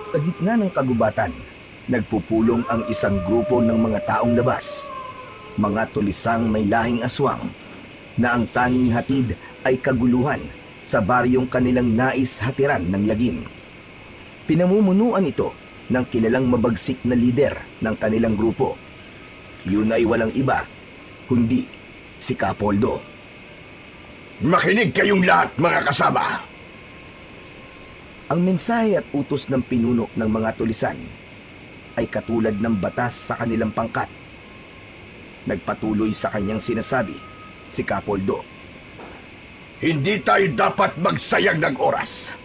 Sa gitna ng kagubatan, nagpupulong ang isang grupo ng mga taong labas, mga tulisang may lahing aswang, na ang tanging hatid ay kaguluhan sa baryong kanilang nais hatiran ng lagim. Pinamumunuan ito ng kilalang mabagsik na lider ng kanilang grupo. Yun ay walang iba, kundi si Kapoldo. Makinig kayong lahat, mga kasama. Ang mensahe at utos ng pinuno ng mga tulisan ay katulad ng batas sa kanilang pangkat. Nagpatuloy sa kanyang sinasabi si Kapoldo. Hindi tayo dapat magsayang ng oras.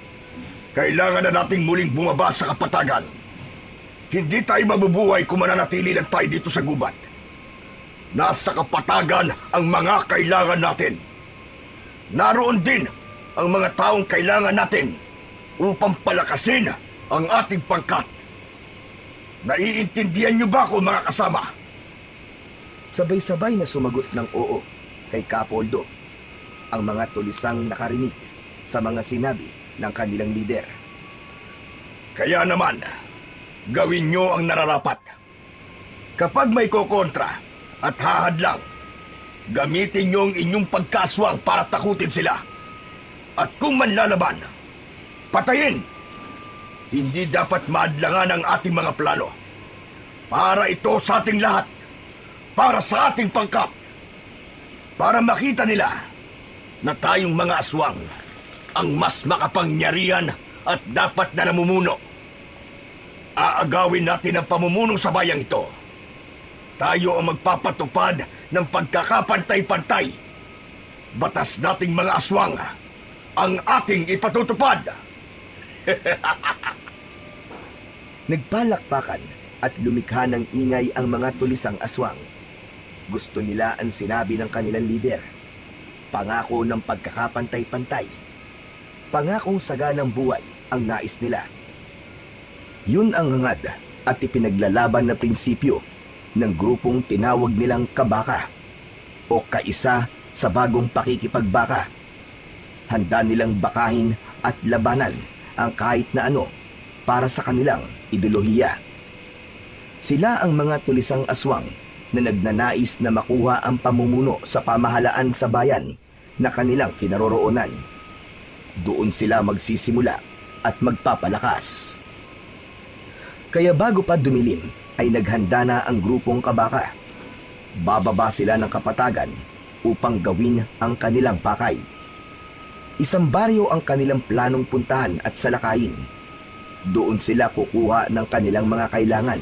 Kailangan na nating muling bumaba sa kapatagan. Hindi tayo mabubuhay kung mananatili lang tayo dito sa gubat. Nasa kapatagan ang mga kailangan natin. Naroon din ang mga taong kailangan natin upang palakasin ang ating pangkat. Naiintindihan niyo ba ako, mga kasama? Sabay-sabay na sumagot ng oo kay Kapoldo ang mga tulisang nakarinig sa mga sinabi ng kanilang lider. Kaya naman, gawin niyo ang nararapat. Kapag may kokontra at hahadlang, gamitin niyo ang inyong pagkaswang para takutin sila. At kung manlalaban, patayin! Hindi dapat maadlangan ang ating mga plano. Para ito sa ating lahat. Para sa ating pangkat. Para makita nila na tayong mga aswang ang mas makapangyarihan at dapat na namumuno. Aagawin natin ang pamumuno sa bayang ito. Tayo ang magpapatupad ng pagkakapantay-pantay. Batas nating mga aswang ang ating ipatutupad. Nagpalakpakan at lumikha ng ingay ang mga tulisang aswang. Gusto nila ang sinabi ng kanilang lider. Pangako ng pagkakapantay-pantay. Pangakong saganang buhay ang nais nila. Yun ang hangad at ipinaglalaban na prinsipyo ng grupong tinawag nilang Kabaka o Kaisa sa bagong pakikipagbaka. Handa nilang bakahin at labanan ang kahit na ano para sa kanilang ideolohiya. Sila ang mga tulisang aswang na nagnanais na makuha ang pamumuno sa pamahalaan sa bayan na kanilang kinaroroonan. Doon sila magsisimula at magpapalakas. Kaya bago pa dumilim ay naghanda na ang grupong Kabaka. Bababa sila ng kapatagan upang gawin ang kanilang pakay. Isang baryo ang kanilang planong puntahan at salakayin. Doon sila kukuha ng kanilang mga kailangan.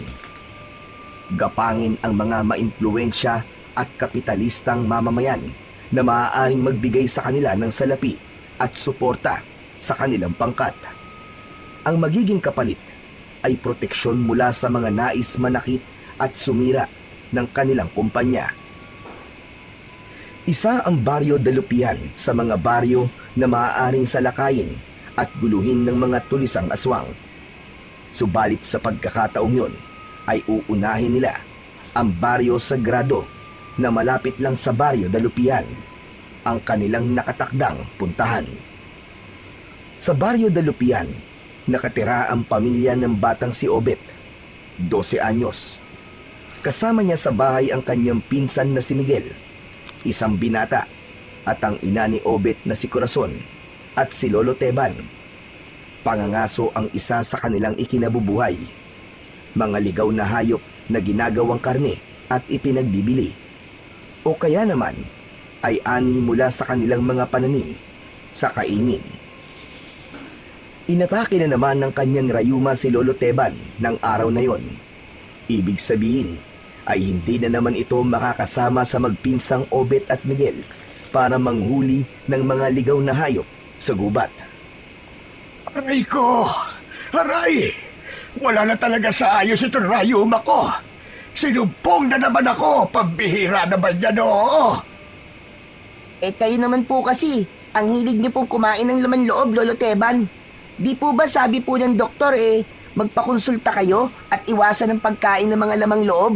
Gapangin ang mga maimpluwensya at kapitalistang mamamayan na maaaring magbigay sa kanila ng salapi at suporta sa kanilang pangkat. Ang magiging kapalit ay proteksyon mula sa mga nais manakit at sumira ng kanilang kumpanya. Isa ang Baryo Dalupian sa mga baryo na maaaring salakayin at guluhin ng mga tulisang aswang. Subalit sa pagkakataong yon ay uunahin nila ang Baryo Sagrado na malapit lang sa Baryo Dalupian, ang kanilang nakatakdang puntahan. Sa Baryo Dalupian, nakatira ang pamilya ng batang si Obet, 12 anyos. Kasama niya sa bahay ang kanyang pinsan na si Miguel, isang binata, at ang ina ni Obet na si Corazon at si Lolo Teban. Pangangaso ang isa sa kanilang ikinabubuhay. Mga ligaw na hayop na ginagawang karne at ipinagbibili. O kaya naman ay ani mula sa kanilang mga pananim sa kainin. Inatake na naman ng kanyang rayuma si Lolo Teban ng araw na yon. Ibig sabihin ay hindi na naman ito makakasama sa magpinsang Obet at Miguel para manghuli ng mga ligaw na hayop sa gubat. Aray ko! Aray! Wala na talaga sa ayos itong rayuma ko. Sinumpong na naman ako. Pambihira naman yan, oo. Eh kayo naman po kasi, ang hilig niyo pong kumain ng laman loob, Lolo Teban. Di po ba sabi po ng doktor magpakonsulta kayo at iwasan ng pagkain ng mga lamang loob?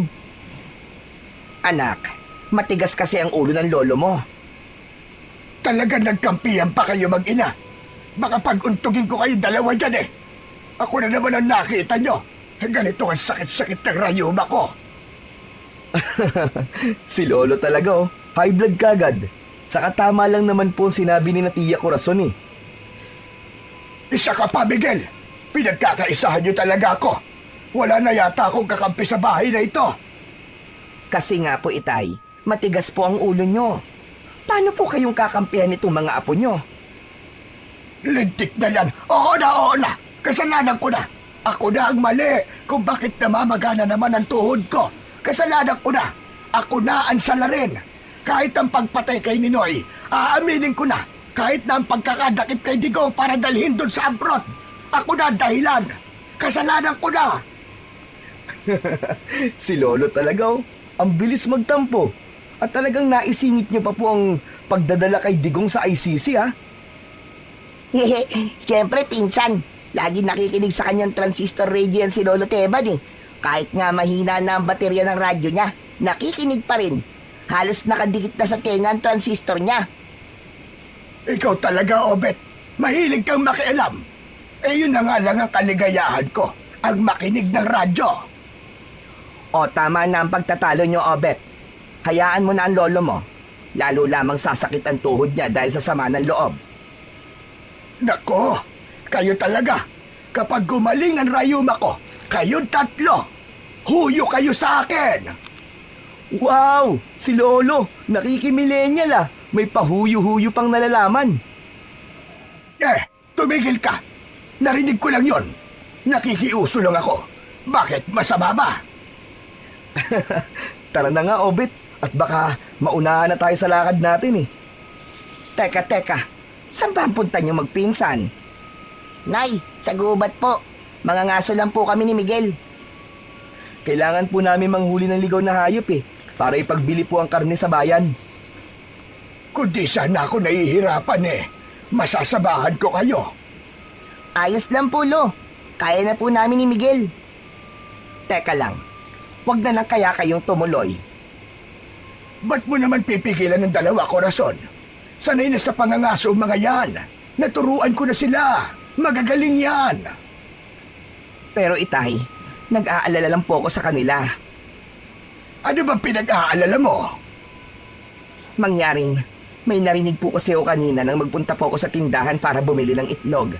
Anak, matigas kasi ang ulo ng lolo mo. Talaga nagkampihan pa kayo mag-ina. Baka pag-untugin ko kayo dalawa dyan eh. Ako na naman ang nakita nyo. Ganito ang sakit-sakit ng rayuma ko. Si Lolo talaga oh. High blood kagad. Saka tama lang naman po ang sinabi ni na Tia Corazon eh. Isa ka pa, Miguel. Pinagkakaisahan nyo talaga ako. Wala na yata akong kakampi sa bahay na ito. Kasi nga po, Itay, matigas po ang ulo nyo. Paano po kayong kakampihan nitong mga apo nyo? Lintik na yan. Oo na. Kasalanan ko na. Ako na ang mali kung bakit namamagana naman ang tuhod ko. Kasalanan ko na. Ako na ang salarin. Kahit ang pagpatay kay Ninoy, aaminin ko na. Kahit na ang pagkakadakip kay Digong para dalhin doon sa abroad. Ako na ang dahilan. Kasalanan ko na. Si Lolo talaga oh. Ang bilis magtampo. At talagang naisingit niyo pa po ang pagdadala kay Digong sa ICC ha. Siyempre, pinsan. Lagi nakikinig sa kanyang transistor radio yan si Lolo Teban eh. Kahit nga mahina na ang baterya ng radyo niya, nakikinig pa rin. Halos nakadikit na sa tenga ang transistor niya. Ikaw talaga, Obet. Mahilig kang makialam. Yun na nga lang ang kaligayahan ko. Ang makinig ng radyo. O, tama na ang pagtatalo niyo, Obet. Hayaan mo na ang lolo mo. Lalo lamang sasakit ang tuhod niya dahil sa sama ng loob. Nako, kayo talaga. Kapag gumaling ang rayuma ko, kayong tatlo, huyo kayo sa akin. Wow! Si Lolo! Nakikimillennial ah! May pahuyo-huyo pang nalalaman. Tumigil ka. Narinig ko lang yon. Nakikiuso lang ako. Bakit masama ba? Tara na nga, Obet. At baka maunahan na tayo sa lakad natin eh. Teka. Saan ba ang punta niyo magpinsan? Nay, sa gubat po. Mga ngaso lang po kami ni Miguel. Kailangan po namin manghuli ng ligaw na hayop eh. Para ipagbili po ang karne sa bayan. Kundi sana ako nahihirapan Masasabahan ko kayo. Ayos lang po, Lo. Kaya na po namin ni Miguel. Teka lang. Huwag na lang kaya kayong tumuloy. Ba't mo naman pipigilan ng dalawa, Corazon? Sanay na sa pangangaso ang mga yan. Naturuan ko na sila. Magagaling yan. Pero Itay, nag-aalala lang po ako sa kanila. Ano ba pinag-aalala mo? Mangyaring, may narinig po kasi ako kanina nang magpunta po ako sa tindahan para bumili ng itlog.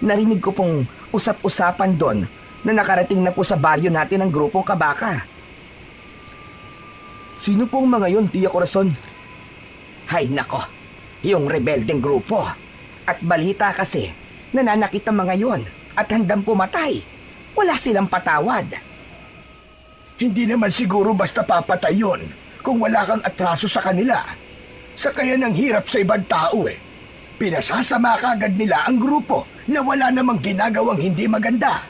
Narinig ko pong usap-usapan doon na nakarating na po sa baryo natin ang grupong Kabaka. Sino pong mga yon, Tia Corazon? Hay nako, yung rebeldeng grupo. At balita kasi, nananakit ang mga yon at handang pumatay. Wala silang patawad. Hindi naman siguro basta papatay yun kung wala kang atraso sa kanila. Sa kaya ng hirap sa ibang tao Pinasasama kagad nila ang grupo na wala namang ginagawang hindi maganda.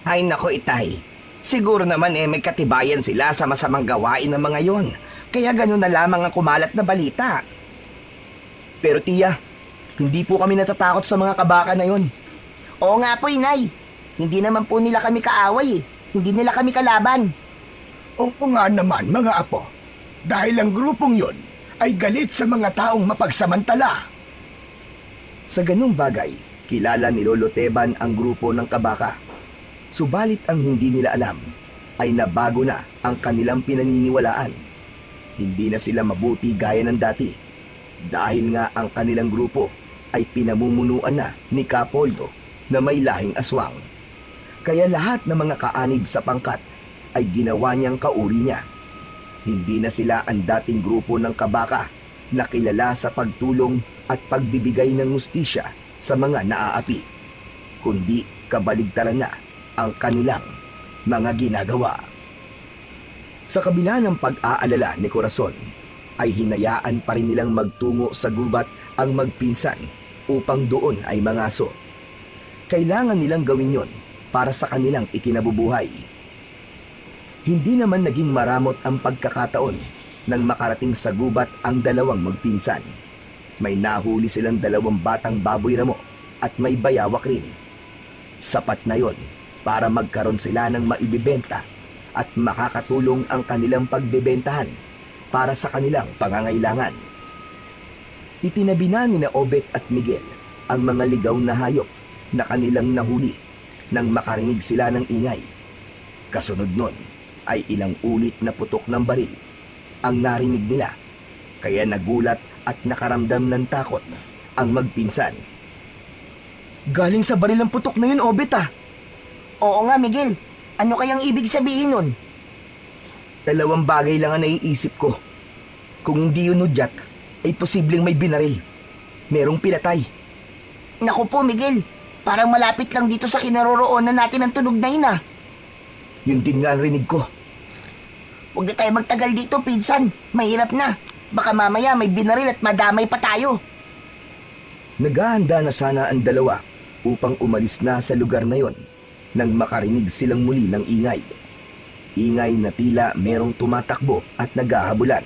Ay nako, Itay. Siguro naman may katibayan sila sa masamang gawain ng mga yon. Kaya ganun na lamang ang kumalat na balita. Pero Tia, hindi po kami natatakot sa mga kabaka na yon. Oo nga po, Inay. Hindi naman po nila kami kaaway. Hindi nila kami kalaban. Oo nga naman, mga apo. Dahil ang grupong yon ay galit sa mga taong mapagsamantala. Sa ganung bagay, kilala ni Lolo Teban ang grupo ng Kabaka. Subalit ang hindi nila alam ay nabago na ang kanilang pinaniniwalaan. Hindi na sila mabuti gaya ng dati dahil nga ang kanilang grupo ay pinamumunuan na ni Capoldo na may lahing aswang. Kaya lahat ng mga kaanib sa pangkat ay ginawa niyang kauri niya. Hindi na sila ang dating grupo ng Kabaka na kilala sa pagtulong at pagbibigay ng hustisya sa mga naaapi, kundi kabaligtaran na ang kanilang mga ginagawa. Sa kabila ng pag-aalala ni Corazon, ay hinayaan pa rin nilang magtungo sa gubat ang magpinsan upang doon ay mangaso. Kailangan nilang gawin yon para sa kanilang ikinabubuhay. Hindi naman naging maramot ang pagkakataon nang makarating sa gubat ang dalawang magpinsan. May nahuli silang 2 batang baboy ramo at may bayawak rin. Sapat na yon para magkaroon sila ng maibibenta at makakatulong ang kanilang pagbebentahan para sa kanilang pangangailangan. Itinabi na ni Obet at Miguel ang mga ligaw na hayop na kanilang nahuli nang makarinig sila ng ingay. Kasunod nun ay ilang ulit na putok ng baril ang narinig nila, kaya nagulat at nakaramdam ng takot ang magpinsan. Galing sa baril ang putok na yun, Obet ah. Oo nga, Miguel. Ano kayang ibig sabihin nun? Dalawang bagay lang ang naiisip ko. Kung hindi yun Jack, ay posibleng may binaril. Merong pinatay. Naku po, Miguel. Parang malapit lang dito sa kinaroroonan natin ang tunog na yun ah. Yun din nga ang rinig ko. Huwag na tayo magtagal dito, pinsan. Mahirap na. Baka mamaya may binaril at madamay pa tayo. Naghahanda na sana ang dalawa upang umalis na sa lugar na yon nang makarinig silang muli ng ingay. Ingay na tila merong tumatakbo at naghahabulan.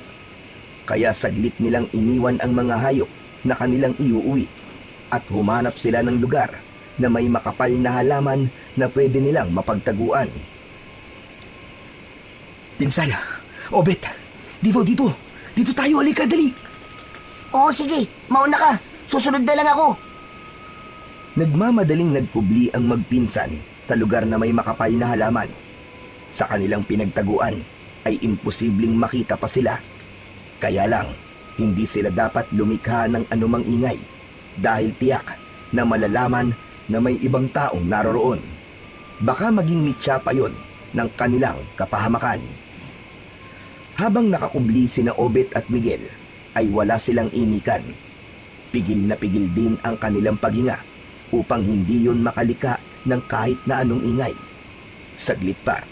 Kaya saglit nilang iniwan ang mga hayop na kanilang iuuwi at humanap sila ng lugar na may makapal na halaman na pwede nilang mapagtaguan. Pinsan, Obet, dito tayo, halika, dali. Oo, sige. Mauna ka. Susunod na lang ako. Nagmamadaling nagpubli ang magpinsan sa lugar na may makapal na halaman. Sa kanilang pinagtaguan ay imposibleng makita pa sila. Kaya lang, hindi sila dapat lumikha ng anumang ingay dahil tiyak na malalaman na may ibang taong naroroon. Baka maging mitya pa yon ng kanilang kapahamakan. Habang nakakubli sina Obet at Miguel, ay wala silang imikan. Pigil na pigil din ang kanilang paghinga upang hindi yon makalika ng kahit na anong ingay. Saglit pa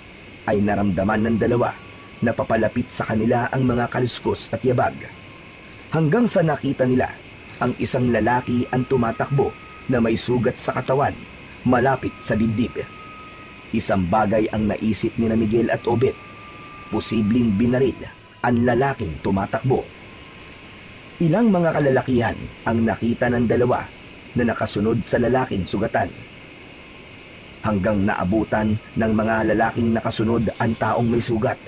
ay naramdaman ng dalawa na papalapit sa kanila ang mga kaluskos at yabag. Hanggang sa nakita nila ang isang lalaki ang tumatakbo na may sugat sa katawan malapit sa dibdib. Isang bagay ang naisip ni Miguel at Obet. Posibleng binaril ang lalaking tumatakbo. Ilang mga kalalakihan ang nakita ng dalawa na nakasunod sa lalaking sugatan. Hanggang naabutan ng mga lalaking nakasunod ang taong may sugat.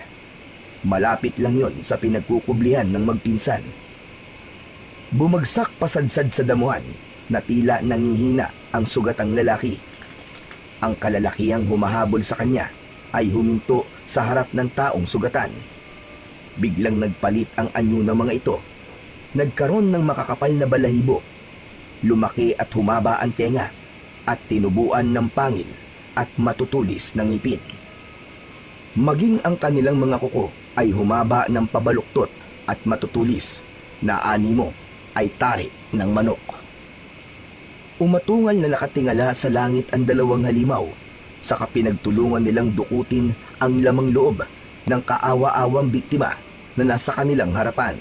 Malapit lang yon sa pinagkukublihan ng magpinsan. Bumagsak pasadsad sa damuhan na tila nangihina ang sugatang lalaki. Ang kalalakihang humahabol sa kanya ay huminto sa harap ng taong sugatan. Biglang nagpalit ang anyo ng mga ito. Nagkaroon ng makakapal na balahibo. Lumaki at humaba ang tenga at tinubuan ng pangil at matutulis ng ngipin. Maging ang kanilang mga kuko ay humaba ng pabaluktot at matutulis na animo ay tari ng manok. Umatungal na nakatingala sa langit ang dalawang halimaw, saka pinagtulungan nilang dukutin ang lamang loob ng kaawa-awang biktima na nasa kanilang harapan.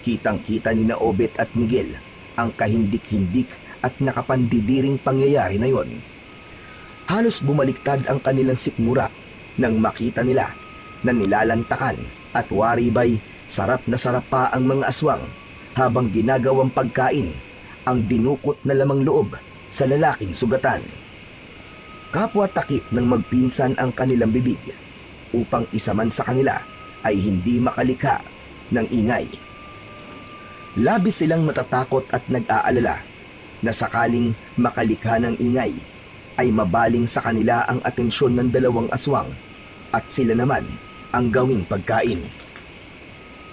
Kitang-kita ni Obet at Miguel ang kahindik-hindik at nakapandidiring pangyayari na yon. Halos bumaliktad ang kanilang sikmura nang makita nila na nilalantakan at waribay sarap na sarap pa ang mga aswang habang ginagawang pagkain ang dinukot na lamang loob sa lalaking sugatan. Kapwa takip ng magpinsan ang kanilang bibig upang isa man sa kanila ay hindi makalikha ng ingay. Labis silang matatakot at nag-aalala na sakaling makalikha ng ingay ay mabaling sa kanila ang atensyon ng dalawang aswang at sila naman ang gawing pagkain.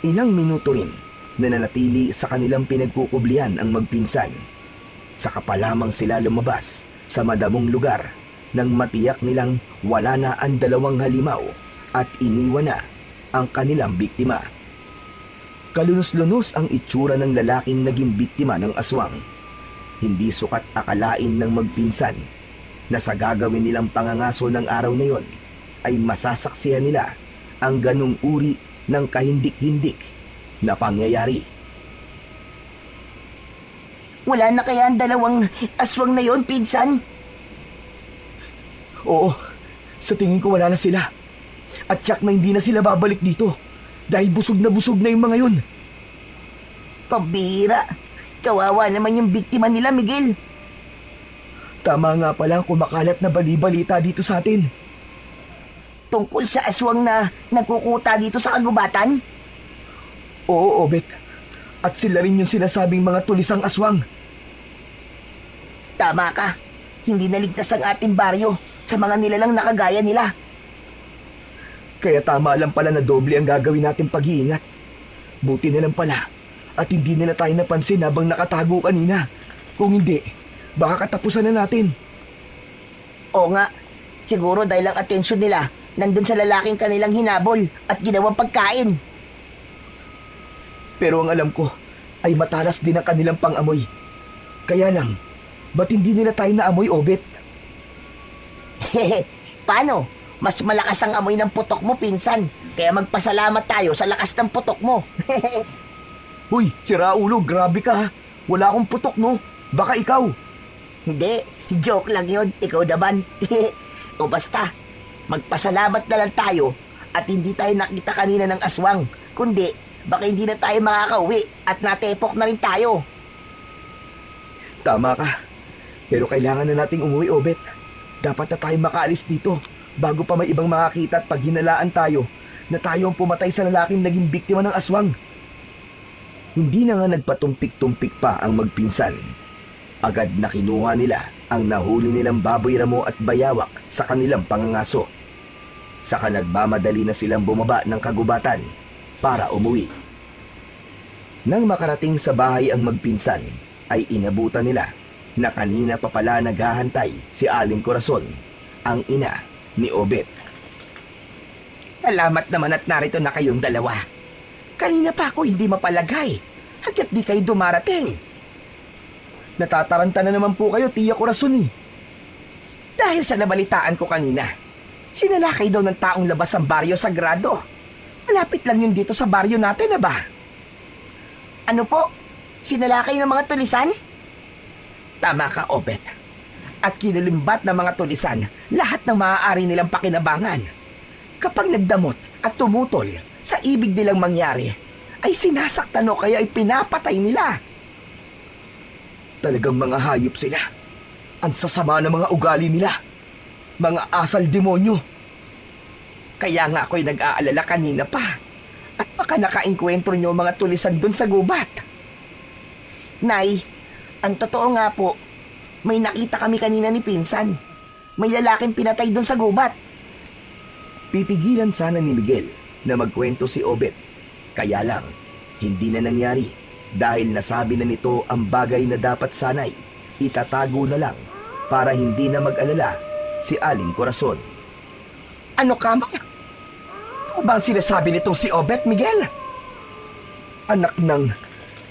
Ilang minuto rin na nanatili sa kanilang pinagkukublihan ang magpinsan. Saka pa lamang sila lumabas sa madamong lugar nang matiyak nilang wala na ang dalawang halimaw at iniwan na ang kanilang biktima. Kalunos-lunos ang itsura ng lalaking naging biktima ng aswang. Hindi sukat akalain ng magpinsan na sa gagawin nilang pangangaso ng araw na yon ay masasaksihan nila ang ganong uri ng kahindik-hindik na pangyayari. Wala na kaya ang dalawang aswang na yon, pinsan? Oo, sa tingin ko wala na sila. At tiyak na hindi na sila babalik dito dahil busog na yung mga yun. Pabira. Kawawa naman yung biktima nila, Miguel. Tama nga pala ang kumakalat na bali-balita dito sa atin. Tungkol sa aswang na nagkukuta dito sa kagubatan? Oo, Obet. At sila rin yung sinasabing mga tulisang aswang. Tama ka. hindi naligtas ang ating baryo sa mga nilalang na kagaya nila. Kaya tama lang pala na doble ang gagawin natin pag-iingat. Buti na lang pala at hindi nila tayo napansin habang nakatago kanina. Kung hindi, baka katapusan na natin. Oo nga, siguro dahil ang atensyon nila nandun sa lalaking kanilang hinabol at ginawang pagkain. Pero ang alam ko ay matalas din ang kanilang pang-amoy. Kaya lang, ba't hindi nila tayo naamoy, Obet? Hehe, paano? Mas malakas ang amoy ng putok mo, pinsan. Kaya magpasalamat tayo sa lakas ng putok mo. Uy, si Raulo, grabe ka ha. Wala akong putok, no? Baka ikaw. Hindi, joke lang yun. Ikaw naman. O basta, magpasalamat na lang tayo at hindi tayo nakita kanina ng aswang. Kundi, baka hindi na tayo makakauwi at natepok na rin tayo. Tama ka. Pero kailangan na nating umuwi, Obet. Dapat na tayo makaalis dito bago pa may ibang makakita at pag hinalaan tayo na tayo ang pumatay sa lalaking naging biktima ng aswang. Hindi na nga nagpatumpik-tumpik pa ang magpinsan. Agad na kinuha nila ang nahuli nilang baboy ramo at bayawak sa kanilang pangangaso. Saka nagmamadali na silang bumaba ng kagubatan para umuwi. Nang makarating sa bahay ang magpinsan, ay inabutan nila na kanina pa pala naghahantay si Aling Corazon, ang ina ni Obet. Salamat naman at narito na kayong dalawa. Kanina pa ako hindi mapalagay. Hanggat di kayo dumarating. Natataranta na naman po kayo, Tia Corazon eh. Dahil sa nabalitaan ko kanina, sinalakay daw ng taong labas ang Baryo Sagrado. Malapit lang yun dito sa baryo natin, na ba? Ano po? Sinalakay ng mga tulisan? Tama ka, Obet. At kinulimbat ng mga tulisan lahat ng maaari nilang pakinabangan. Kapag nagdamot at tumutol sa ibig nilang mangyari, ay sinasaktan o kaya ay pinapatay nila. Talagang mga hayop sila. Ang sasama ng mga ugali nila. Mga asal demonyo. Kaya nga ako'y nag-aalala kanina pa. At baka nakaengkwentro niyo mga tulisan dun sa gubat. Nay, ang totoo nga po, may nakita kami kanina ni Pinsan. May lalaking pinatay dun sa gubat. Pipigilan sana ni Miguel na magkwento si Obet. Kaya lang, hindi na nangyari dahil nasabi na nito ang bagay na dapat sanay itatago na lang para hindi na mag-alala si Aling Corazon. Ano ka ba? Ano ba ang sinasabi nitong si Obet, Miguel? Anak ng...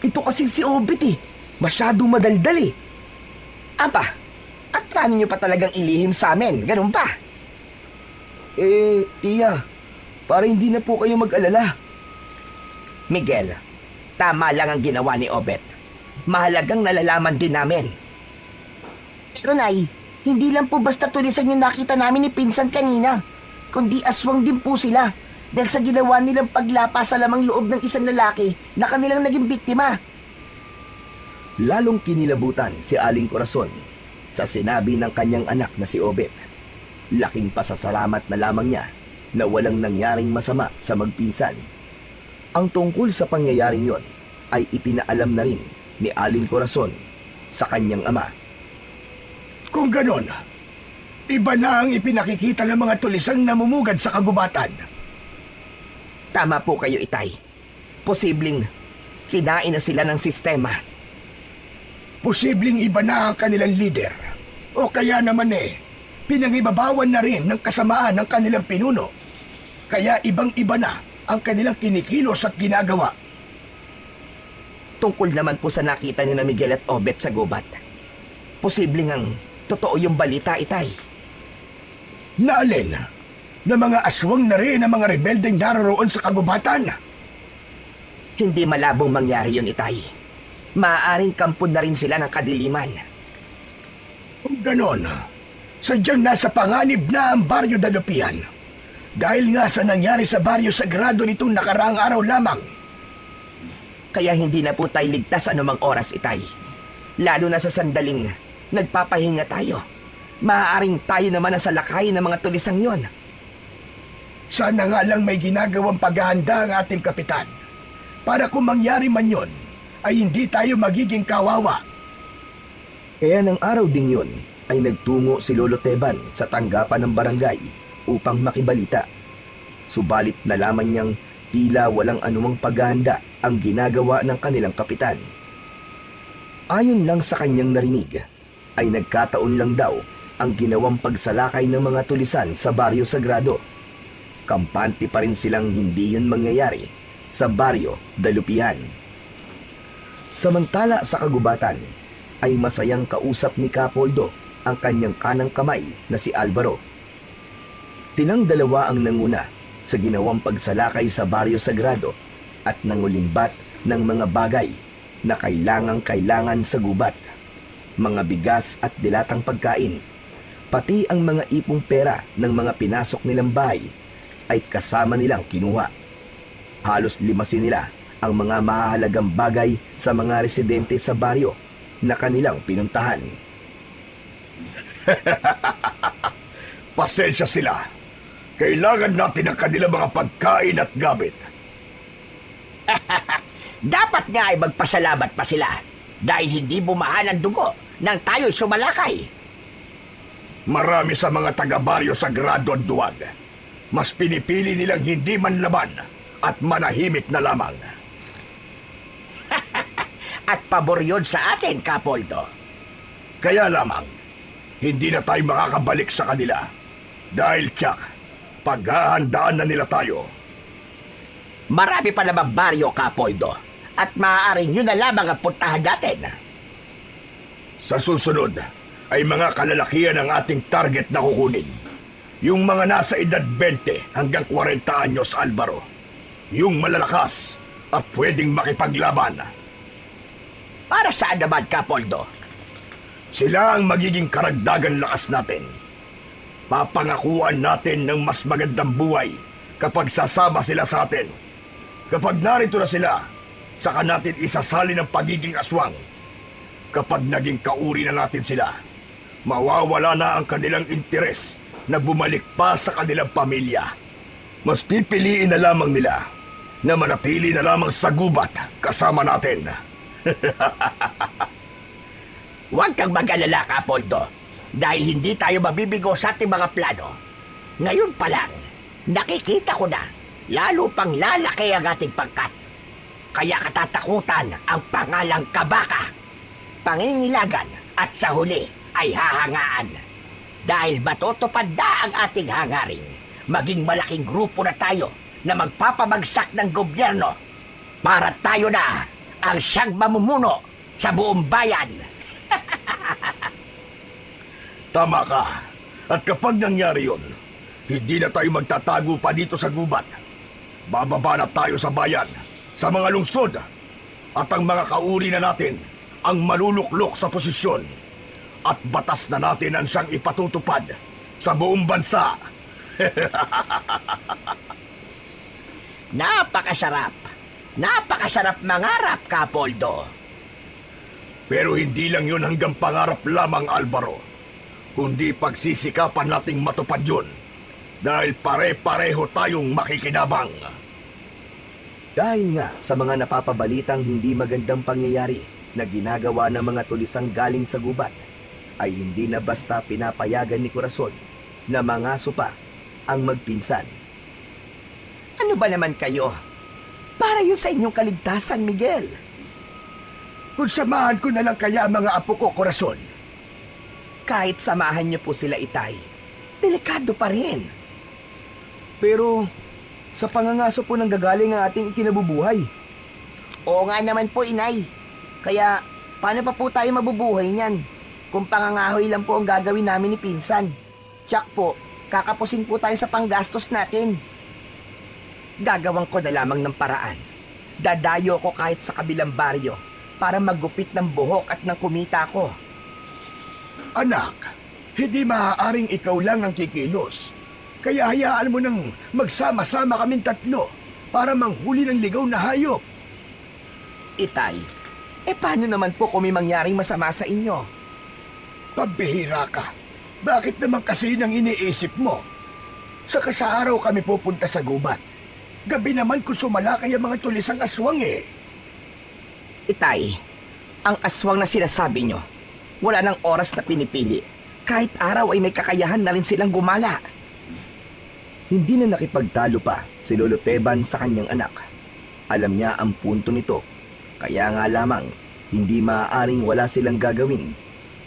Ito kasi si Obet eh. Masyadong madaldal eh. Aba, at paano nyo pa talagang ilihim sa amin? Ganun pa? Tia, para hindi na po kayo mag-alala. Miguel, tama lang ang ginawa ni Obet. Mahalagang nalalaman din namin. Pero Nay, hindi lang po basta tulisan yung nakita namin ni Pinsan kanina, kundi aswang din po sila dahil sa ginawa nilang paglapa sa lamang loob ng isang lalaki na kanilang naging biktima. Lalong kinilabutan si Aling Corazon sa sinabi ng kanyang anak na si Obet. Laking pasasalamat na lamang niya na walang nangyaring masama sa magpinsan. Ang tungkol sa pangyayaring yon ay ipinaalam na rin ni Aling Corazon sa kanyang ama. Kung ganon, iba na ang ipinakikita ng mga tulisang namumugad sa kagubatan. Tama po kayo, Itay. Posibleng kinain na sila ng sistema. Posibleng iba na ang kanilang leader. O kaya naman pinangibabawan na rin ng kasamaan ng kanilang pinuno. Kaya ibang-iba na ang kanilang kinikilos at ginagawa. Tungkol naman po sa nakita ni na Miguel at Obet sa gubat. Posibleng ang totoo yung balita, Itay. Naalin na mga aswang na rin ang mga rebeldeng naroroon sa kagubatan. Hindi malabong mangyari yun, Itay. Maaaring kampon na rin sila ng kadiliman. Kung ganon, sadyang nasa panganib na ang Baryo Dalupian. Dahil nga sa nangyari sa Baryo Sagrado nitong nakaraang araw lamang. Kaya hindi na po tayo ligtas anumang oras, Itay. Lalo na sa sandaling nagpapahinga tayo. Maaaring tayo naman ang salakay ng mga tulisang yon. Sana nga lang may ginagawang paghahanda ang ating kapitan. Para kung mangyari man yon, ay hindi tayo magiging kawawa. Kaya ng araw ding yun, ay nagtungo si Lolo Teban sa tanggapan ng barangay upang makibalita. Subalit nalaman niyang tila walang anumang paghahanda ang ginagawa ng kanilang kapitan. Ayon lang sa kanyang narinig, ay nagkataon lang daw ang ginawang pagsalakay ng mga tulisan sa Baryo Sagrado. Kampante pa rin silang hindi yun mangyayari sa Baryo Dalupihan. Samantala sa kagubatan, ay masayang kausap ni Kapoldo ang kanyang kanang kamay na si Alvaro. Tilang dalawa ang nanguna sa ginawang pagsalakay sa Baryo Sagrado at nangulimbat ng mga bagay na kailangan sa gubat. Mga bigas at dilatang pagkain, pati ang mga ipong pera ng mga pinasok nilang bahay ay kasama nilang kinuha. Halos limasin nila ang mga mahalagang bagay sa mga residente sa baryo na kanilang pinuntahan. Pasensya sila. Kailangan natin ang kanilang mga pagkain at gamit. Dapat nga ay magpasalamat pa sila dahil hindi bumahan ang dugo nang tayo'y sumalakay. Marami sa mga taga-Baryo Sagrado ang duwag. Mas pinipili nilang hindi manlaban at manahimik na lamang. At pabor yun sa atin, Kapoldo. Kaya lamang, hindi na tayo makakabalik sa kanila. Dahil tiyak, paghahandaan na nila tayo. Marami pa namang baryo, Kapoldo. At maaaring yun na lamang ang puntahan natin. Sa susunod, ay mga kalalakihan ang ating target na kukunin. Yung mga nasa edad 20 hanggang 40 anyos, Alvaro. Yung malalakas at pwedeng makipaglaban. Para saan naman, Kapoldo? Sila ang magiging karagdagan lakas natin. Papangakuan natin ng mas magandang buhay kapag sasama sila sa atin. Kapag narito na sila, saka natin isasali ng pagiging aswang. Kapag naging kauri na natin sila, mawawala na ang kanilang interes na bumalik pa sa kanilang pamilya. Mas pipiliin na lamang nila na manatili na lamang sa gubat kasama natin. Huwag kang mag-alala, Kapoldo, dahil hindi tayo mabibigo sa ating mga plano. Ngayon pa lang, nakikita ko na, lalo pang lalaki ang ating pangkat. Kaya katatakutan ang pangalang Kabaka. Pangingilagan at sa huli ay hahangaan. Dahil matutupad na ang ating hangarin, maging malaking grupo na tayo na magpapabagsak ng gobyerno para tayo na ang siyang mamumuno sa buong bayan. Tama ka. At kapag nangyari yun, hindi na tayo magtatago pa dito sa gubat. Bababa na tayo sa bayan, sa mga lungsod, at ang mga kauri na natin ang maluluklok sa posisyon. At batas na natin ang siyang ipatutupad sa buong bansa. Napakasarap. Napakasarap mangarap, Kapoldo. Pero hindi lang yun hanggang pangarap lamang, Alvaro. Kundi pagsisikapan nating matupad yun. Dahil pare-pareho tayong makikinabang. Dahil nga sa mga napapabalitang hindi magandang pangyayari na ginagawa ng mga tulisang galing sa gubat, ay hindi na basta pinapayagan ni Corazon na mangaso pa ang magpinsan. Ano ba naman kayo? Para yun sa inyong kaligtasan, Miguel. Kung samahan ko na lang kaya mga apo ko, Corazon. Kahit samahan niyo po sila, Itay, delikado pa rin. Pero sa pangangaso po nang gagaling ang ating ikinabubuhay. Oo nga naman po, Inay. Kaya paano pa po tayo mabubuhay niyan kung pangangahoy lang po ang gagawin namin ni Pinsan? Tsak po, kakapusin po tayo sa panggastos natin. Gagawin ko na lamang ng paraan. Dadayo ko kahit sa kabilang baryo para maggupit ng buhok at ng kumita ko. Anak, hindi maaaring ikaw lang ang kikilos. Kaya hayaan mo nang magsama-sama kaming tatlo para manghuli ng ligaw na hayop. Itay, paano naman po kung may mangyaring masama sa inyo? Pambihira ka. Bakit naman kasi nang iniisip mo? Saka sa araw kami pupunta sa gubat. Gabi naman kung sumalakay ang mga tulisang aswang eh. Itay, ang aswang na sinasabi nyo, wala nang oras na pinipili. Kahit araw ay may kakayahan na rin silang gumala. Hindi na nakipagtalo pa si Lolo Teban sa kanyang anak. Alam niya ang punto nito, kaya nga lamang hindi maaaring wala silang gagawin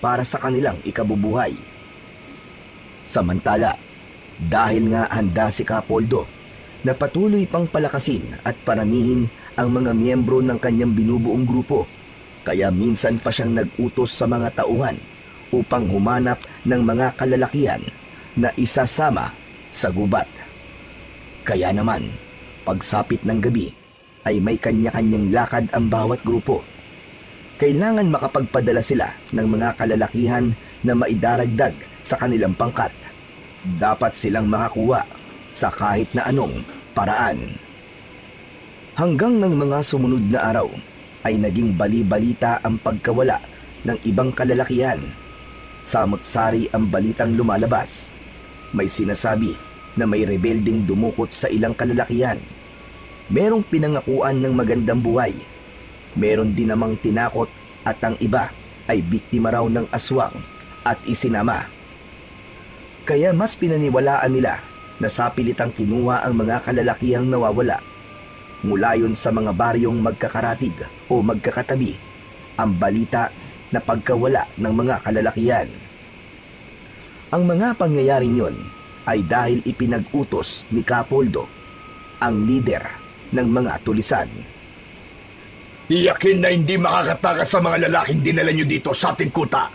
para sa kanilang ikabubuhay. Samantala, dahil nga handa si Kapoldo na patuloy pang palakasin at paramihin ang mga miyembro ng kanyang binubuong grupo, kaya minsan pa siyang nag-utos sa mga tauhan upang humanap ng mga kalalakihan na isasama sa gubat. Kaya naman, pagsapit ng gabi ay may kanya-kanyang lakad ang bawat grupo. Kailangan makapagpadala sila ng mga kalalakihan na maidaragdag sa kanilang pangkat. Dapat silang makakuha sa kahit na anong paraan. Hanggang ng mga sumunod na araw ay naging bali-balita ang pagkawala ng ibang kalalakihan. Samot-sari ang balitang lumalabas. May sinasabi na may rebelding dumukot sa ilang kalalakihan. Merong pinangakuan ng magandang buhay. Meron din namang tinakot at ang iba ay biktima raw ng aswang at isinama. Kaya mas pinaniwalaan nila na sapilitang kinuha ang mga kalalakihang nawawala. Mula yun sa mga baryong magkakaratig o magkakatabi ang balita na pagkawala ng mga kalalakihan. Ang mga pangyayaring yun ay dahil ipinag-utos ni Kapoldo, ang lider ng mga tulisan. Tiyakin na hindi makakatakas sa mga lalaking dinala nyo dito sa ating kuta.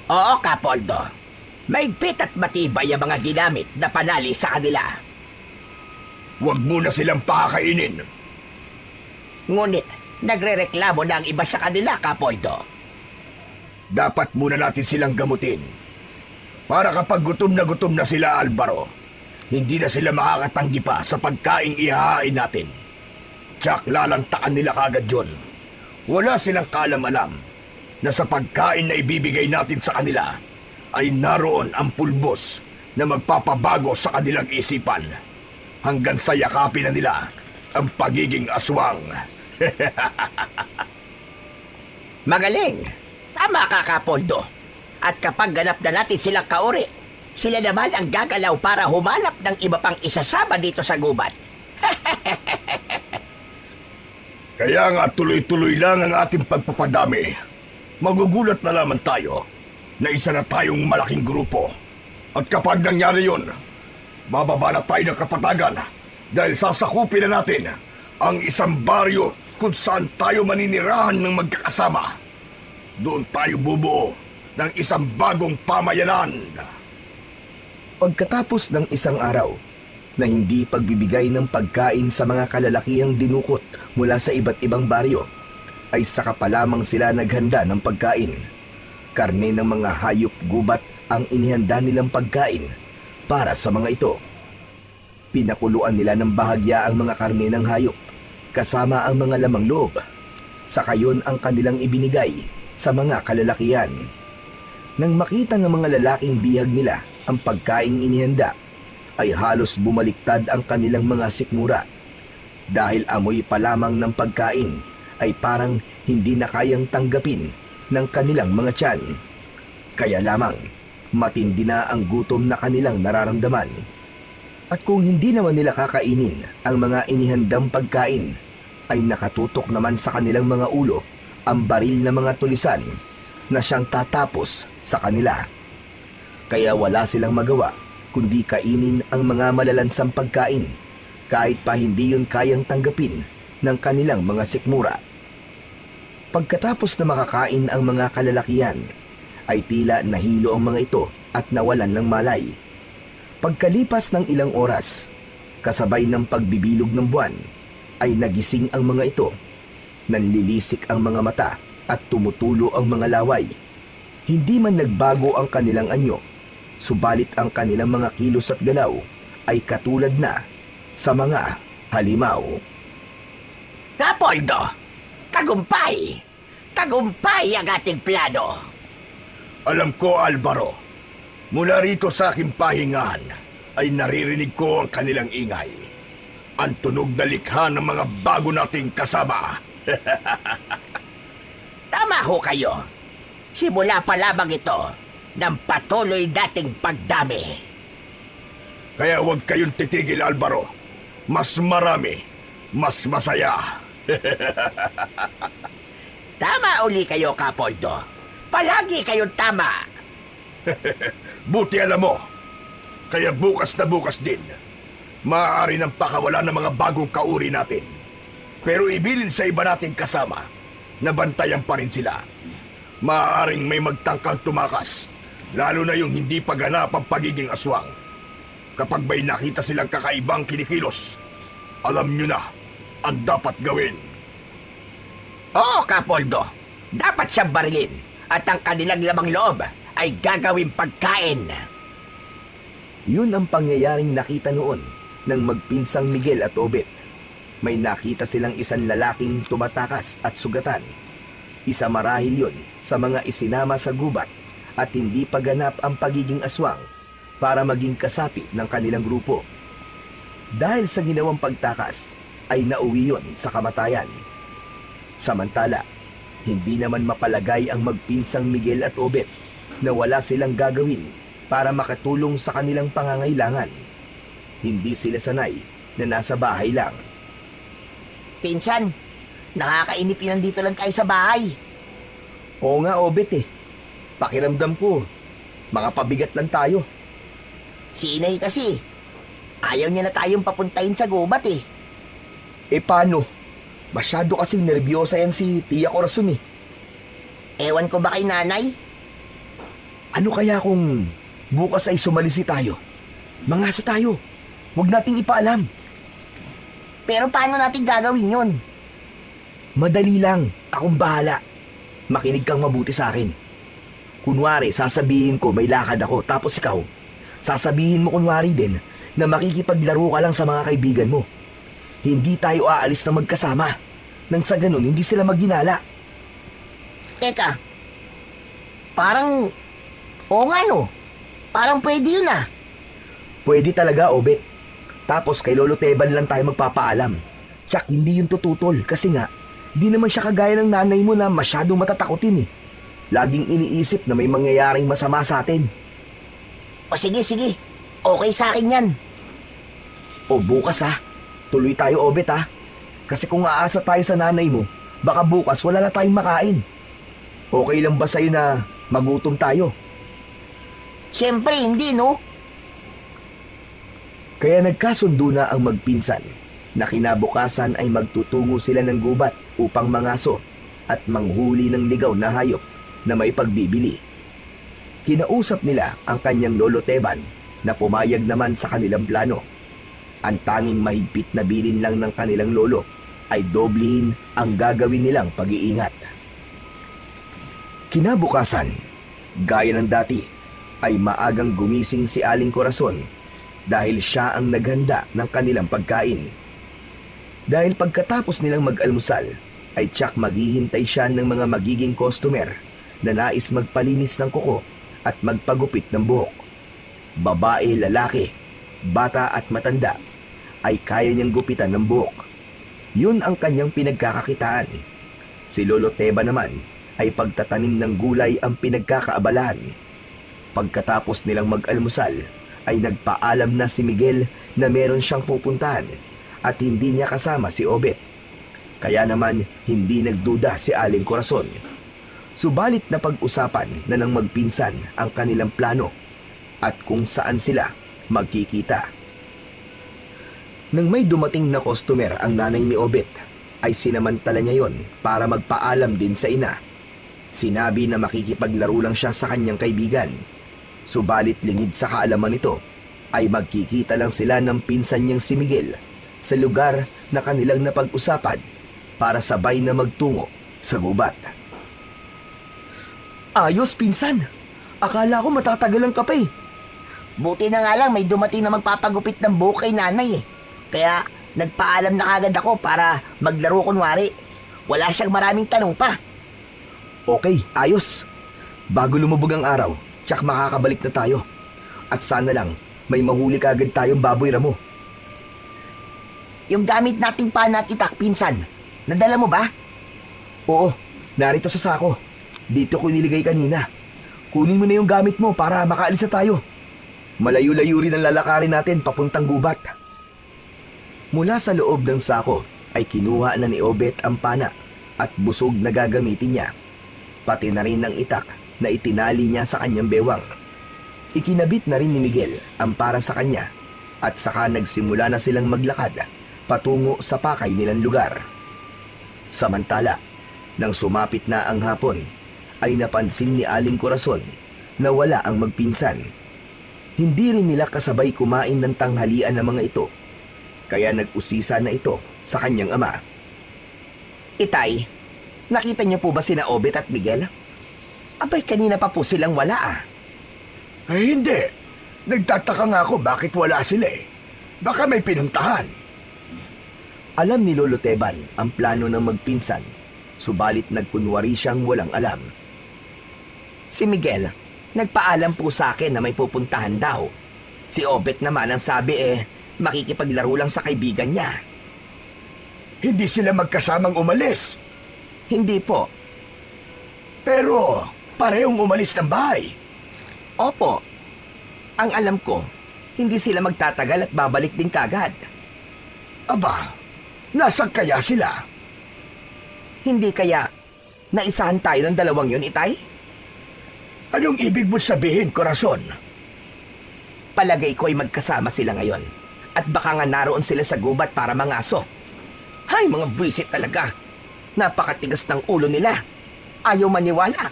Oo, Kapoldo. Maigpit at matibay ang mga ginamit na panali sa kanila. Huwag mo na silang pakakainin. Ngunit, nagrereklamo na ang iba sa kanila, Kapoldo. Dapat muna natin silang gamutin. Para kapag gutom na sila, Alvaro, hindi na sila makakatanggi pa sa pagkaing ihahain natin. Tsak lalantakan nila kagad yun. Wala silang kalam-alam na sa pagkain na ibibigay natin sa kanila ay naroon ang pulbos na magpapabago sa kanilang isipan hanggang sa yakapin na nila ang pagiging aswang. Magaling! Tama ka, Kapoldo. At kapag ganap na natin silang kauri, sila naman ang gagalaw para humanap ng iba pang isasama dito sa gubat. Kaya nga tuloy-tuloy lang ang ating pagpapadami. Magugulat na lamang tayo na isa na tayong malaking grupo. At kapag nangyari yun, bababa na tayo ng kapatagan dahil sasakupin na natin ang isang baryo kung saan tayo maninirahan ng magkakasama. Doon tayo bubuo ng isang bagong pamayanan. Pagkatapos ng isang araw na hindi pagbibigay ng pagkain sa mga kalalakihang dinukot mula sa iba't ibang baryo, ay saka pa lamang sila naghanda ng pagkain. Karne ng mga hayop gubat ang inihanda nilang pagkain para sa mga ito. Pinakuluan nila ng bahagya ang mga karne ng hayop kasama ang mga lamang loob. Saka yun ang kanilang ibinigay sa mga kalalakihan. Nang makita ng mga lalaking bihag nila ang pagkaing inihanda, ay halos bumaliktad ang kanilang mga sikmura. Dahil amoy pa lamang ng pagkain ay parang hindi na kayang tanggapin ng kanilang mga tiyan. Kaya lamang matindi na ang gutom na kanilang nararamdaman. At kung hindi naman nila kakainin ang mga inihandang pagkain, ay nakatutok naman sa kanilang mga ulo ang baril na mga tulisan na siyang tatapos sa kanila. Kaya wala silang magawa kundi kainin ang mga malalansang pagkain kahit pa hindi yun kayang tanggapin ng kanilang mga sikmura. Pagkatapos na makakain ang mga kalalakihan, ay tila nahilo ang mga ito at nawalan ng malay. Pagkalipas ng ilang oras, kasabay ng pagbibilog ng buwan, ay nagising ang mga ito. Nanlilisik ang mga mata at tumutulo ang mga laway. Hindi man nagbago ang kanilang anyo, subalit ang kanilang mga kilos at galaw ay katulad na sa mga halimaw. Kapoldo! Tagumpay! Tagumpay ang ating plano! Alam ko, Alvaro, mula rito sa aking pahingahan ay naririnig ko ang kanilang ingay. Ang tunog na likha ng mga bago nating kasama. Tama ho kayo. Simula pa lamang ito ng patuloy nating pagdami. Kaya huwag kayong titigil, Alvaro. Mas marami, mas masaya. Tama uli kayo, Kapoldo. Palagi kayong tama. Buti alam mo. Kaya bukas na bukas din, maaari ng pakawala ng mga bagong kauri natin. Pero ibilin sa iba nating kasama, nabantayan pa rin sila. Maaaring may magtangkang tumakas, lalo na yung hindi paganap ang pagiging aswang. Kapag may nakita silang kakaibang kinikilos, alam nyo na ang dapat gawin. Oo, Kapoldo. Dapat siyang barilin at ang kanilang lamang loob ay gagawing pagkain. Yun ang pangyayaring nakita noon ng magpinsang Miguel at Obet. May nakita silang isang lalaking tumatakas at sugatan. Isa marahil yun sa mga isinama sa gubat at hindi paganap ang pagiging aswang para maging kasapi ng kanilang grupo. Dahil sa ginawang pagtakas ay nauwi yun sa kamatayan. Samantala, hindi naman mapalagay ang magpinsang Miguel at Obet na wala silang gagawin para makatulong sa kanilang pangangailangan. Hindi sila sanay na nasa bahay lang. Pinsan, nakakainip yun nandito lang tayo sa bahay. Oo nga, Obet eh. Pakiramdam ko, mga pabigat lang tayo. Si Inay kasi, ayaw niya na tayong papuntahin sa gubat eh. Eh paano? Masyado kasing nervyosa yan si Tia Corazon eh. Ewan ko ba kay nanay? Ano kaya kung bukas ay sumalisi tayo? Mangaso tayo. Huwag nating ipaalam. Pero paano natin gagawin yun? Madali lang. Akong bahala. Makinig kang mabuti sa akin. Kunwari, sasabihin ko may lakad ako, tapos ikaw, sasabihin mo kunwari din na makikipaglaro ka lang sa mga kaibigan mo. Hindi tayo aalis na magkasama. Nang sa ganun, hindi sila magginala. Teka, parang, oo nga no, parang pwede yun ah. Pwede talaga, Obet. Tapos kay Lolo Teban lang tayo magpapaalam. Tsak, hindi yun tututol kasi nga, di naman siya kagaya ng nanay mo na masyadong matatakotin eh. Laging iniisip na may mangyayaring masama sa atin. O sige, okay sa akin yan. O bukas ha, tuloy tayo, Obet ha. Kasi kung aasa tayo sa nanay mo, baka bukas wala na tayong makain. Okay lang ba sa'yo na magutom tayo? Siyempre hindi no. Kaya nagkasundo na ang magpinsan na kinabukasan ay magtutungo sila ng gubat upang mangaso at manghuli ng ligaw na hayop na may pagbibili. Kinausap nila ang kanyang lolo Teban na pumayag naman sa kanilang plano. Ang tanging mahigpit na bilin lang ng kanilang lolo ay doblehin ang gagawin nilang pag-iingat. Kinabukasan, gaya ng dati, ay maagang gumising si Aling Corazon dahil siya ang naghanda ng kanilang pagkain. Dahil pagkatapos nilang mag-almusal, ay tsak maghihintay siya ng mga magiging customer na nais magpalinis ng kuko at magpagupit ng buhok. Babae, lalaki, bata at matanda ay kaya niyang gupitan ng buhok. Yun ang kanyang pinagkakakitaan. Si Lolo Teba naman ay pagtatanim ng gulay ang pinagkakaabalahan. Pagkatapos nilang mag-almusal, ay nagpaalam na si Miguel na meron siyang pupuntahan at hindi niya kasama si Obet. Kaya naman hindi nagduda si Aling Corazon. Subalit na pag-usapan na ng magpinsan ang kanilang plano at kung saan sila magkikita. Nang may dumating na customer ang nanay ni Obet, ay sinamantala niya yon para magpaalam din sa ina. Sinabi na makikipaglaro lang siya sa kanyang kaibigan. Subalit lingid sa kaalaman nito, ay magkikita lang sila ng pinsan niyang si Miguel sa lugar na kanilang napag-usapan para sabay na magtungo sa gubat. Ayos, pinsan. Akala ko matatagalan ka pa eh. Buti na nga lang may dumating na magpapagupit ng buhok kay nanay eh. Kaya nagpaalam na agad ako para maglaro kunwari. Wala siyang maraming tanong pa. Okay, ayos. Bago lumubog ang araw, tsak makakabalik na tayo. At sana lang, may mahuli kagad tayong baboy ramo. Yung gamit nating panat itak, pinsan, nadala mo ba? Oo, narito sa sako. Dito ko niligay kanina. kunin mo na yung gamit mo para makaalis na tayo. Malayo-layo rin ang lalakarin natin papuntang gubat. Mula sa loob ng sako ay kinuha na ni Obet ang pana at busog na gagamitin niya. Pati na rin ang itak na itinali niya sa kanyang bewang. Ikinabit na rin ni Miguel ang para sa kanya at saka nagsimula na silang maglakad patungo sa pakay nilang lugar. Samantala, nang sumapit na ang hapon, ay napansin ni Aling Corazon na wala ang magpinsan. Hindi rin nila kasabay kumain ng tanghalian ng mga ito, kaya nag-usisa na ito sa kanyang ama. Itay, nakita niyo po ba sina Obet at Miguel? Abay, kanina pa po silang wala ah. Ay, hindi. Nagtataka nga ako bakit wala sila eh. Baka may pinuntahan. Alam ni Lolo Teban ang plano ng magpinsan, subalit nagkunwari siyang walang alam. Si Miguel, nagpaalam po sa akin na may pupuntahan daw. Si Obet naman ang sabi makikipaglaro lang sa kaibigan niya. Hindi sila magkasamang umalis. Hindi po. Pero parehong umalis ng bahay. Opo. Ang alam ko, hindi sila magtatagal at babalik din kagad. Aba, nasaan kaya sila? Hindi kaya naisahan tayo ng dalawang yun, Itay? Anong ibig mo sabihin, Corazon? Palagay ko ay magkasama sila ngayon. At baka nga naroon sila sa gubat para mangaso. Hay, mga buwisit talaga. Napakatigas ng ulo nila. Ayaw maniwala.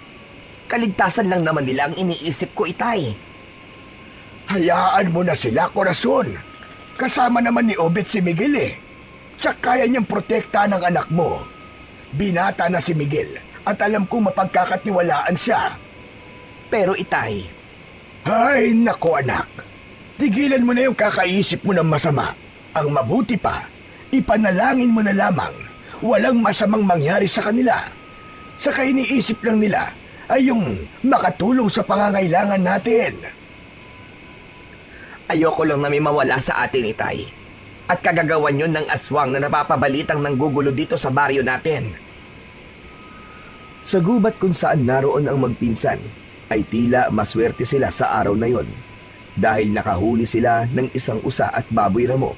Kaligtasan lang naman nila ang iniisip ko, Itay. Hayaan mo na sila, Corazon. Kasama naman ni Obet si Miguel eh. Tsaka kaya niyang protekta ng anak mo. Binata na si Miguel at alam kong mapagkakatiwalaan siya. Pero Itay, Ay, nako anak. Tigilan mo na yung kakaisip mo ng masama. Ang mabuti pa, ipanalangin mo na lamang. Walang masamang mangyari sa kanila. Saka iniisip lang nila ay yung makatulong sa pangangailangan natin. ayoko lang na may mawala sa atin, Itay. At kagagawan yun ng aswang na napapabalitang nanggugulo dito sa baryo natin. Sa gubat kung saan naroon ang magpinsan, ay tila maswerte sila sa araw na yon dahil nakahuli sila ng isang usa at baboy ramo.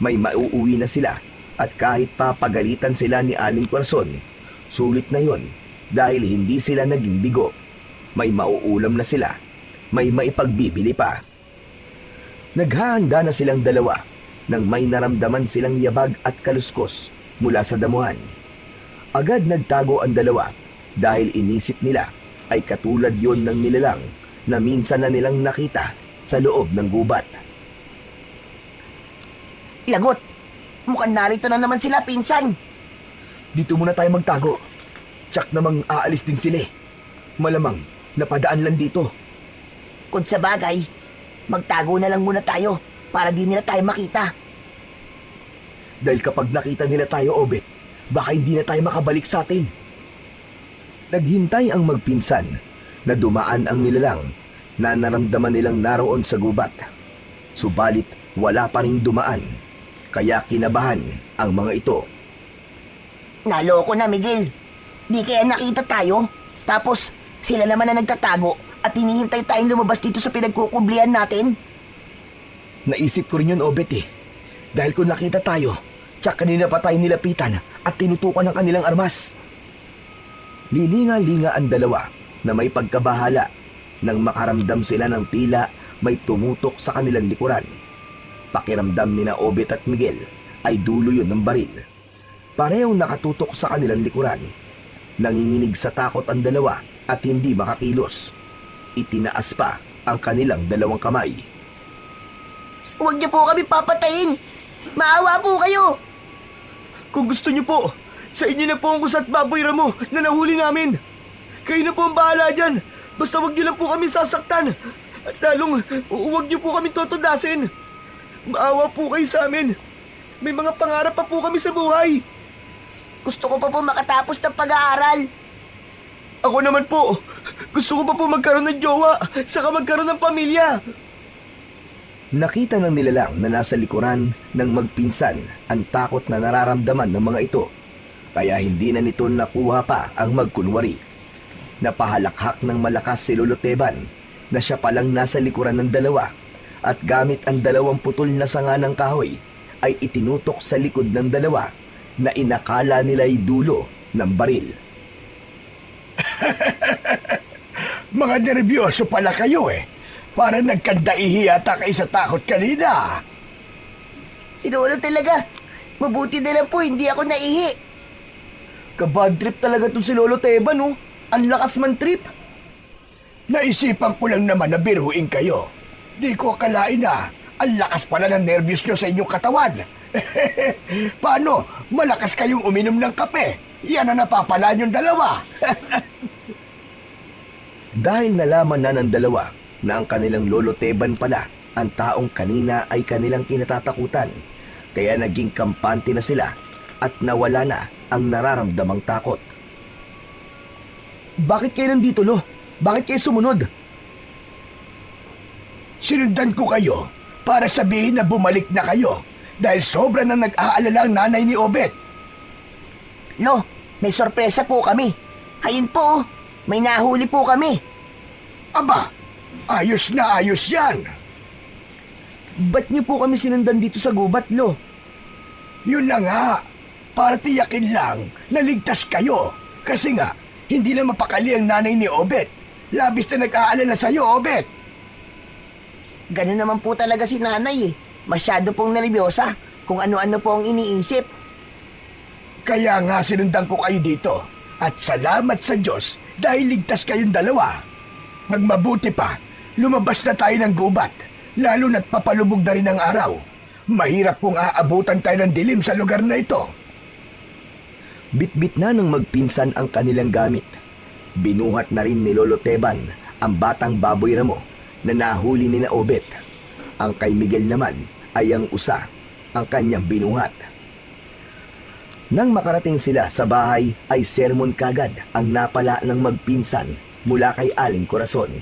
May mauuwi na sila at kahit pa pagalitan sila ni Aling Corazon, sulit na yon dahil hindi sila naging bigo. May mauulam na sila, may maipagbibili pa. Naghahanda na silang dalawa nang may naramdaman silang yabag at kaluskos mula sa damuhan. Agad nagtago ang dalawa dahil inisip nila ay katulad yon ng nilalang na minsan na nilang nakita sa loob ng gubat. Lagot! Mukhang narito na naman sila, pinsan. Dito muna tayo magtago. Tsak namang aalis din sila. Malamang napadaan lang dito. Kung sa bagay, magtago na lang muna tayo para di nila tayo makita. Dahil kapag nakita nila tayo, Obet, baka hindi na tayo makabalik sa atin. Naghintay ang magpinsan na dumaan ang nilalang na naramdaman nilang naroon sa gubat. Subalit wala pa rin dumaan, kaya kinabahan ang mga ito. Naloko na, Miguel. Di kaya nakita tayo, tapos sila naman na nagtatago at hinihintay tayong lumabas dito sa pinagkukublihan natin. Naisip ko rin yun, Obet eh. Dahil kung nakita tayo, tsak kanina pa tayo nilapitan at tinutukan ng kanilang armas. Lilinga-linga ang dalawa na may pagkabahala nang makaramdam sila ng tila may tumutok sa kanilang likuran. Pakiramdam ni na Obet at Miguel ay dulo yun ng baril. Parehong nakatutok sa kanilang likuran. Nanginginig sa takot ang dalawa at hindi makakilos. Itinaas pa ang kanilang dalawang kamay. Huwag niyo po kami papatayin! Maawa po kayo! Kung gusto niyo po, sa inyo na po ang usat baboy ramo na nahuli namin. Kayo na po ang bahala dyan. Basta huwag niyo lang po kami sasaktan. At lalong huwag niyo po kami totodasin. Maawa po kayo sa amin. May mga pangarap pa po kami sa buhay. Gusto ko pa po makatapos ng pag-aaral. Ako naman po, gusto ko pa po magkaroon ng jowa, saka magkaroon ng pamilya. Nakita ng nilalang na nasa likuran ng magpinsan ang takot na nararamdaman ng mga ito. Kaya hindi na nito nakuha pa ang magkunwari. Napahalakhak ng malakas si Lolo Teban na siya palang nasa likuran ng dalawa at gamit ang dalawang putol na sanga ng kahoy ay itinutok sa likod ng dalawa na inakala nila'y dulo ng baril. Mga nervyoso pala kayo eh. Parang nagkandaihi yata kayo sa takot kanina. Si Lolo talaga. Mabuti na lang po, hindi ako naihi. Kabad trip talaga to si Lolo Teban, oh. Ang lakas man trip. Naisipan ko lang naman na biruin kayo. Di ko akalain na ang lakas pala ng nervyos nyo sa inyong katawan. Paano? Malakas kayong uminom ng kape. Yan ang napapalaan yung dalawa. Dahil nalaman na ng dalawa na ang kanilang Lolo Teban pala ang taong kanina ay kanilang kinatatakutan, kaya naging kampante na sila at nawala na ang nararamdamang takot. Bakit kayo nandito, Lo? Bakit kayo sumunod? Sinundan ko kayo para sabihin na bumalik na kayo dahil sobra na nag-aalala ang nanay ni Obet. Lo, may sorpresa po kami. Ayun po, oh. May nahuli po kami. Aba, ayos na ayos yan. Ba't niyo po kami sinundan dito sa gubat, Lo? Yun na nga, para tiyakin lang na ligtas kayo. Kasi nga, hindi na mapakali ang nanay ni Obet. Labis na nag-aalala sa'yo, Obet. Ganun naman po talaga si nanay eh. Masyado pong nervyosa kung ano-ano po ang iniisip. Kaya nga sinundan ko kayo dito. At salamat sa Diyos dahil ligtas kayong dalawa. Magmabuti pa, lumabas na tayo ng gubat. Lalo na't papalubog na rin ang araw. Mahirap kung aabutan tayo ng dilim sa lugar na ito. Bitbit na ng magpinsan ang kanilang gamit. Binuhat na rin ni Lolo Teban ang batang baboy ramo na nahuli ni na Obet. Ang kay Miguel naman ay ang usa, ang kanyang binuhat. Nang makarating sila sa bahay ay sermon kagad ang napala ng magpinsan mula kay Aling Corazon.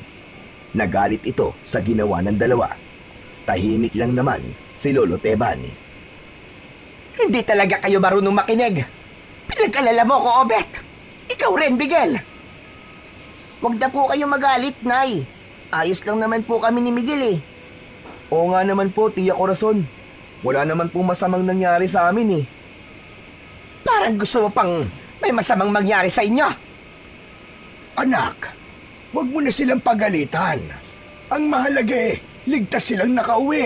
Nagalit ito sa ginawa ng dalawa. Tahimik lang naman si Lolo Teban. Hindi talaga kayo marunong makinig. Pinag-alala mo ko, Obet. Ikaw rin, Miguel. Huwag na po kayo magalit, Nay. Ayos lang naman po kami ni Miguel eh. Oo nga naman po, Tia Corazon. Wala naman po masamang nangyari sa amin eh. Parang gusto mo pang may masamang mangyari sa inyo. Anak, huwag mo na silang pagalitan. Ang mahalaga eh, ligtas silang nakauwi.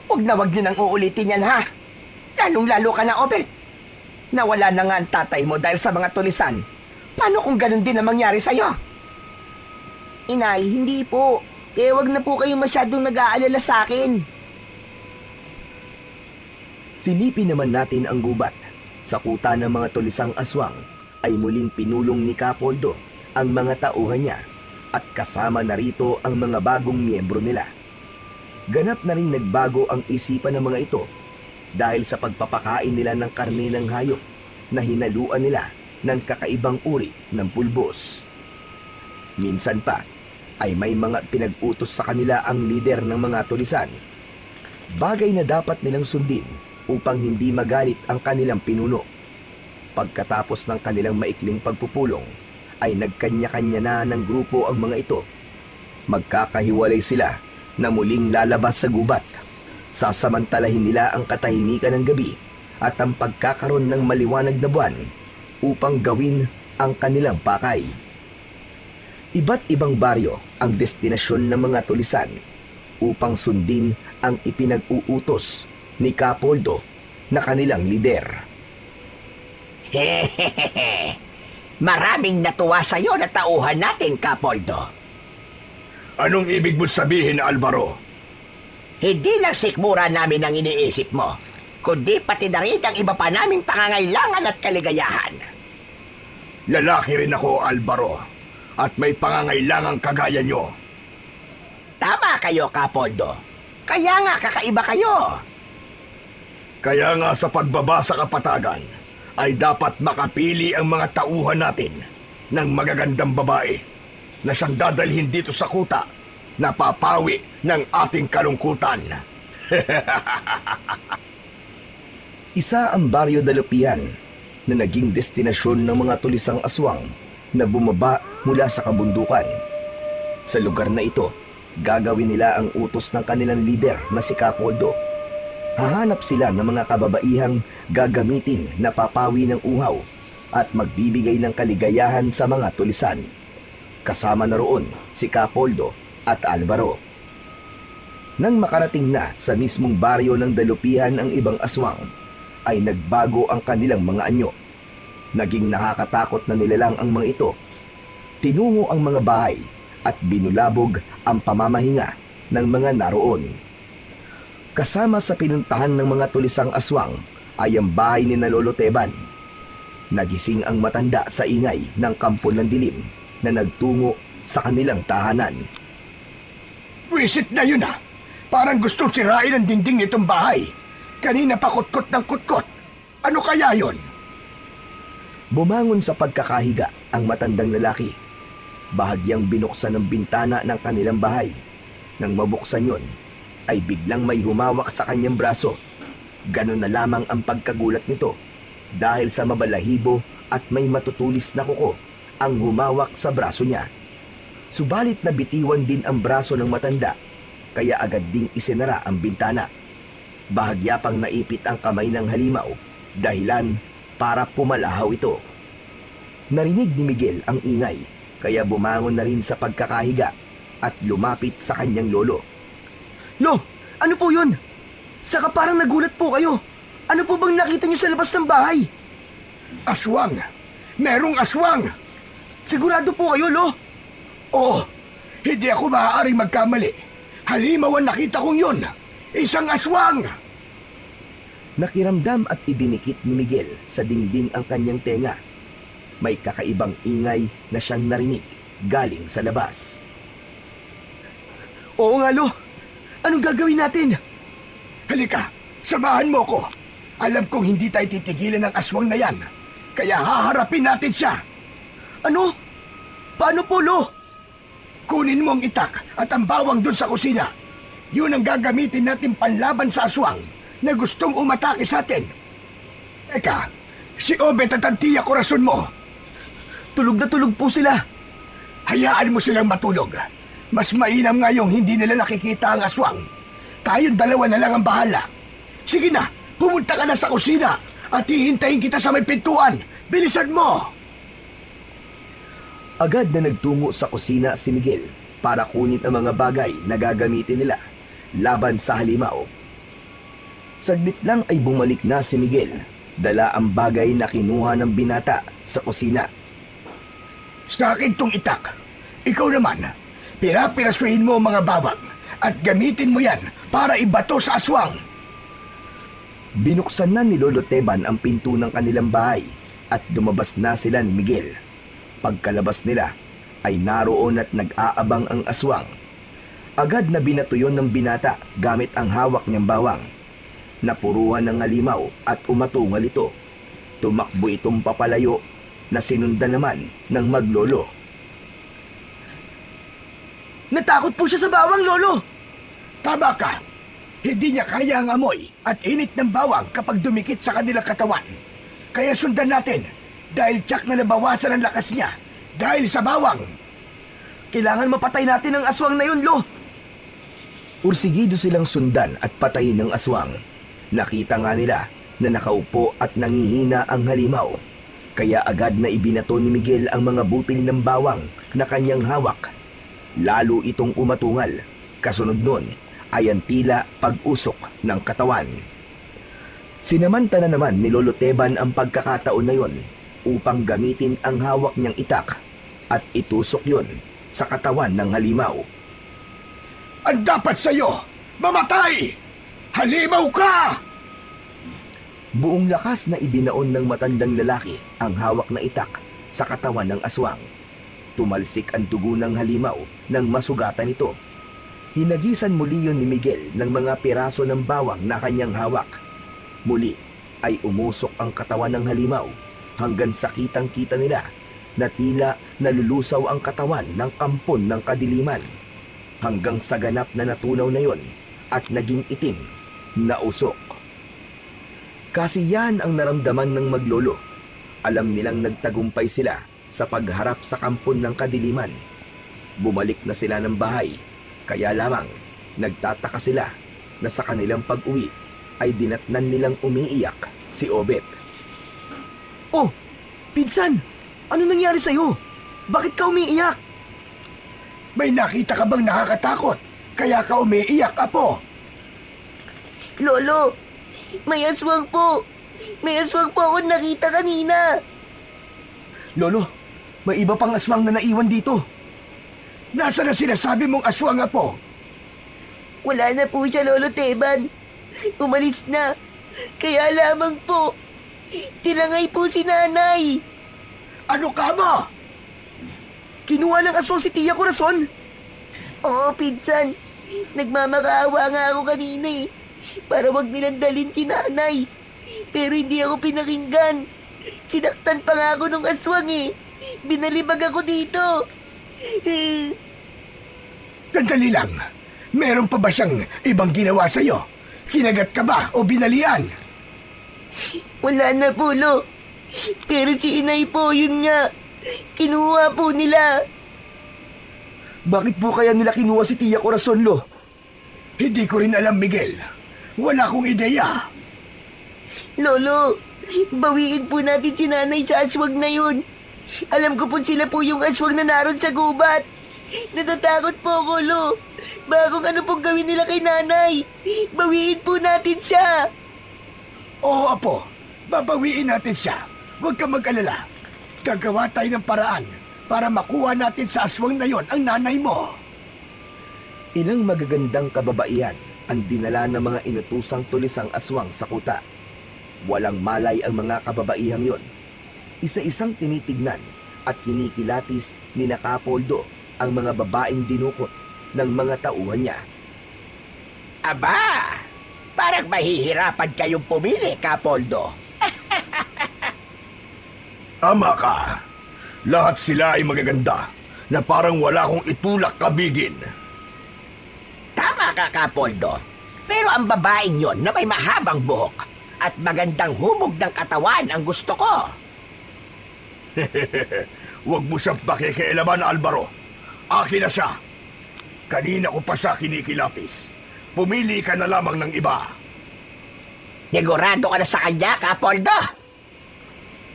Huwag nyo nang uulitin yan, ha? Lalong-lalo ka na, Obet. Nawala na nga ang tatay mo dahil sa mga tulisan. Paano kung ganun din ang mangyari sa'yo? Inay, hindi po. Kaya wag na po kayo masyadong nag-aalala sa akin. Silipin naman natin ang gubat. Sa kuta ng mga tulisang aswang ay muling pinulong ni Kapoldo ang mga tauhan niya at kasama na rito ang mga bagong miyembro nila. Ganap na rin nagbago ang isipan ng mga ito dahil sa pagpapakain nila ng karne ng hayop na hinaluan nila ng kakaibang uri ng pulbos. Minsan pa ay may mga pinag-utos sa kanila ang lider ng mga tulisan. Bagay na dapat nilang sundin upang hindi magalit ang kanilang pinuno. Pagkatapos ng kanilang maikling pagpupulong, ay nagkanya-kanya na ng grupo ang mga ito. Magkakahiwalay sila na muling lalabas sa gubat. Sasamantalahin nila ang katahimikan ng gabi at ang pagkakaroon ng maliwanag na buwan upang gawin ang kanilang pakay. Iba't ibang baryo ang destinasyon ng mga tulisan upang sundin ang ipinag-uutos ni Kapoldo na kanilang lider. Hehehe. Maraming natuwa sa'yo na tauhan natin, Kapoldo. Anong ibig mo sabihin, Alvaro? Hindi lang sikmura namin ang iniisip mo, kundi pati na rin ang iba pa naming pangangailangan at kaligayahan. Lalaki rin ako, Alvaro, at may pangangailangang kagaya nyo. Tama kayo, Kapoldo. Kaya nga kakaiba kayo. Kaya nga sa pagbaba sa kapatagan, ay dapat makapili ang mga tauhan natin ng magagandang babae na siyang dadalhin dito sa kuta na papawi ng ating kalungkutan. Isa ang Baryo Dalupian na naging destinasyon ng mga tulisang aswang na bumaba mula sa kabundukan. Sa lugar na ito, gagawin nila ang utos ng kanilang lider na si Capoldo. Hahanap sila ng mga kababaihang gagamitin na papawi ng uhaw at magbibigay ng kaligayahan sa mga tulisan. Kasama na roon si Capoldo at Alvaro. Nang makarating na sa mismong baryo ng dalupihan ang ibang aswang, ay nagbago ang kanilang mga anyo. Naging nakakatakot na nilalang ang mga ito. Tinungo ang mga bahay at binulabog ang pamamahinga ng mga naroon. Kasama sa pinuntahan ng mga tulisang aswang ay ang bahay ni Lolo Teban. Nagising ang matanda sa ingay ng kampo ng dilim na nagtungo sa kanilang tahanan. Wisit na yun ah! Parang gustong sirain ang dingding nitong bahay. Kanina pa kutkot ng kutkot. Ano kaya yon? Bumangon sa pagkakahiga ang matandang lalaki. Bahagyang binuksan ang bintana ng kanilang bahay. Nang mabuksan yon, ay biglang may humawak sa kanyang braso. Ganon na lamang ang pagkagulat nito dahil sa mabalahibo at may matutulis na kuko ang humawak sa braso niya. Subalit nabitiwan din ang braso ng matanda, kaya agad ding isinara ang bintana. Bahagya pang naipit ang kamay ng halimaw, dahilan para pumalahaw ito. Narinig ni Miguel ang ingay, kaya bumangon na rin sa pagkakahiga at lumapit sa kanyang lolo. Lo, ano po yun? Saka parang nagulat po kayo. Ano po bang nakita niyo sa labas ng bahay? Aswang! Merong aswang! Sigurado po kayo, Lo? Oh, hindi ako maaaring magkamali. Halimaw ang nakita kong yun. Isang aswang! Nakiramdam at idinikit ni Miguel sa dingding ang kanyang tenga. May kakaibang ingay na siyang narinig galing sa labas. Oo nga, Lo. Anong gagawin natin? Halika, samahan mo ko. Alam kong hindi tayo titigilan ng aswang na yan. Kaya haharapin natin siya. Ano? Paano po, Lo? Kunin mo ang itak at ang bawang dun sa kusina. Yun ang gagamitin natin panlaban sa aswang na gustong umatake sa atin. Eka, si Obet at ang tiya korason mo. Tulog na tulog po sila. Hayaan mo silang matulog. Mas mainam ngayong hindi nila nakikita ang aswang. Tayong dalawa na lang ang bahala. Sige na, pumunta ka na sa kusina at hihintayin kita sa may pintuan. Bilisan mo! Agad na nagtungo sa kusina si Miguel para kunin ang mga bagay na gagamitin nila laban sa halimaw. Saglit lang ay bumalik na si Miguel, dala ang bagay na kinuha ng binata sa kusina. Sa akin tong itak. Ikaw naman, pirapirasuhin mo ang mga bawang at gamitin mo yan para ibato sa aswang. Binuksan na ni Lolo Teban ang pinto ng kanilang bahay at lumabas na sila ni Miguel. Pagkalabas nila ay naroon at nag-aabang ang aswang. Agad na binato yun ng binata gamit ang hawak niyang bawang. Napuruhan ng halimaw at umatungal ito. Tumakbo itong papalayo na sinundan naman ng maglolo. Natakot po siya sa bawang, Lolo. Tama ka. Hindi niya kaya ang amoy at init ng bawang kapag dumikit sa kanilang katawan. Kaya sundan natin dahil tiyak na nabawasan ang lakas niya dahil sa bawang. Kailangan mapatay natin ang aswang na yun, Lo. Ursigido silang sundan at patayin ng aswang. Nakita nga nila na nakaupo at nangihina ang halimaw. Kaya agad na ibinato ni Miguel ang mga butil ng bawang na kanyang hawak. Lalo itong umatungal. Kasunod nun ay ang tila pag-usok ng katawan. Sinamantala naman ni Lolo Teban ang pagkakataon na yon upang gamitin ang hawak niyang itak at itusok yon sa katawan ng halimaw. Ang dapat sa'yo, mamatay! Halimaw ka! Buong lakas na ibinaon ng matandang lalaki ang hawak na itak sa katawan ng aswang. Tumalsik ang dugo ng halimaw nang masugatan ito. Hinagisan muli yun ni Miguel ng mga piraso ng bawang na kanyang hawak. Muli ay umusok ang katawan ng halimaw hanggang sa kitang-kita nila na tila nalulusaw ang katawan ng kampon ng kadiliman. Hanggang sa ganap na natunaw na yon at naging itim na usok. Kasiyahan ang naramdaman ng maglolo. Alam nilang nagtagumpay sila sa pagharap sa kampon ng kadiliman. Bumalik na sila ng bahay, kaya lamang nagtataka sila na sa kanilang pag-uwi ay dinatnan nilang umiiyak si Obet. Oh, pinsan! Ano nangyari sa'yo? Bakit ka umiiyak? May nakita ka bang nakakatakot? Kaya ka umiiyak, Apo? Lolo, may aswang po. May aswang po ako nakita kanina. Lolo, may iba pang aswang na naiwan dito. Nasaan na sinasabi mong aswang, Apo? Wala na po siya, Lolo Teban. Umalis na. Kaya lamang po, tinangay po si nanay. Ano ka ba? Kinuha ng aswang si Tia Corazon. Oo, pinsan. Nagmamakaawa nga ako kanina eh. Para wag nilang dalhin si nanay. Pero hindi ako pinakinggan. Sinaktan pa nga ako ng aswang eh. Binalibag ako dito. Sandali lang. Meron pa ba siyang ibang ginawa sa'yo? Kinagat ka ba o binalian? Wala na po, Lo. Pero si inay po, yun nga. Kinuha po nila. Bakit po kaya nila kinuha si Tia Corazon, Lo? Hindi ko rin alam, Miguel. Wala akong ideya. Lolo, bawiin po natin si nanay sa aswang na yun. Alam ko po sila po yung aswang na naroon sa gubat. Natatakot po ako, Lo. Baka kung ano pong gawin nila kay nanay. Bawiin po natin siya. Oo, Apo. Babawiin natin siya. Huwag ka mag-alala. Gagawa tayo ng paraan para makuha natin sa aswang na yon ang nanay mo. Ilang magagandang kababaihan ang dinala ng mga inutusang tulisang aswang sa kuta. Walang malay ang mga kababaihang yon. Isa-isang tinitignan at kinikilatis ni Nakapoldo ang mga babaeng dinukot ng mga tauhan niya. Aba, parang mahihirapan kayong pumili, Kapoldo. Tama ka. Lahat sila ay magaganda na parang wala akong itulak kabigin. Tama ka, Kapoldo. Pero ang babaeng yon na may mahabang buhok at magandang humog ng katawan ang gusto ko. Huwag mo siyang pakikialaman, Alvaro. Akin na siya. Kanina ko pa siya kinikilatis. Pumili ka na lamang ng iba. Negurado ka na sa kanya, Kapoldo?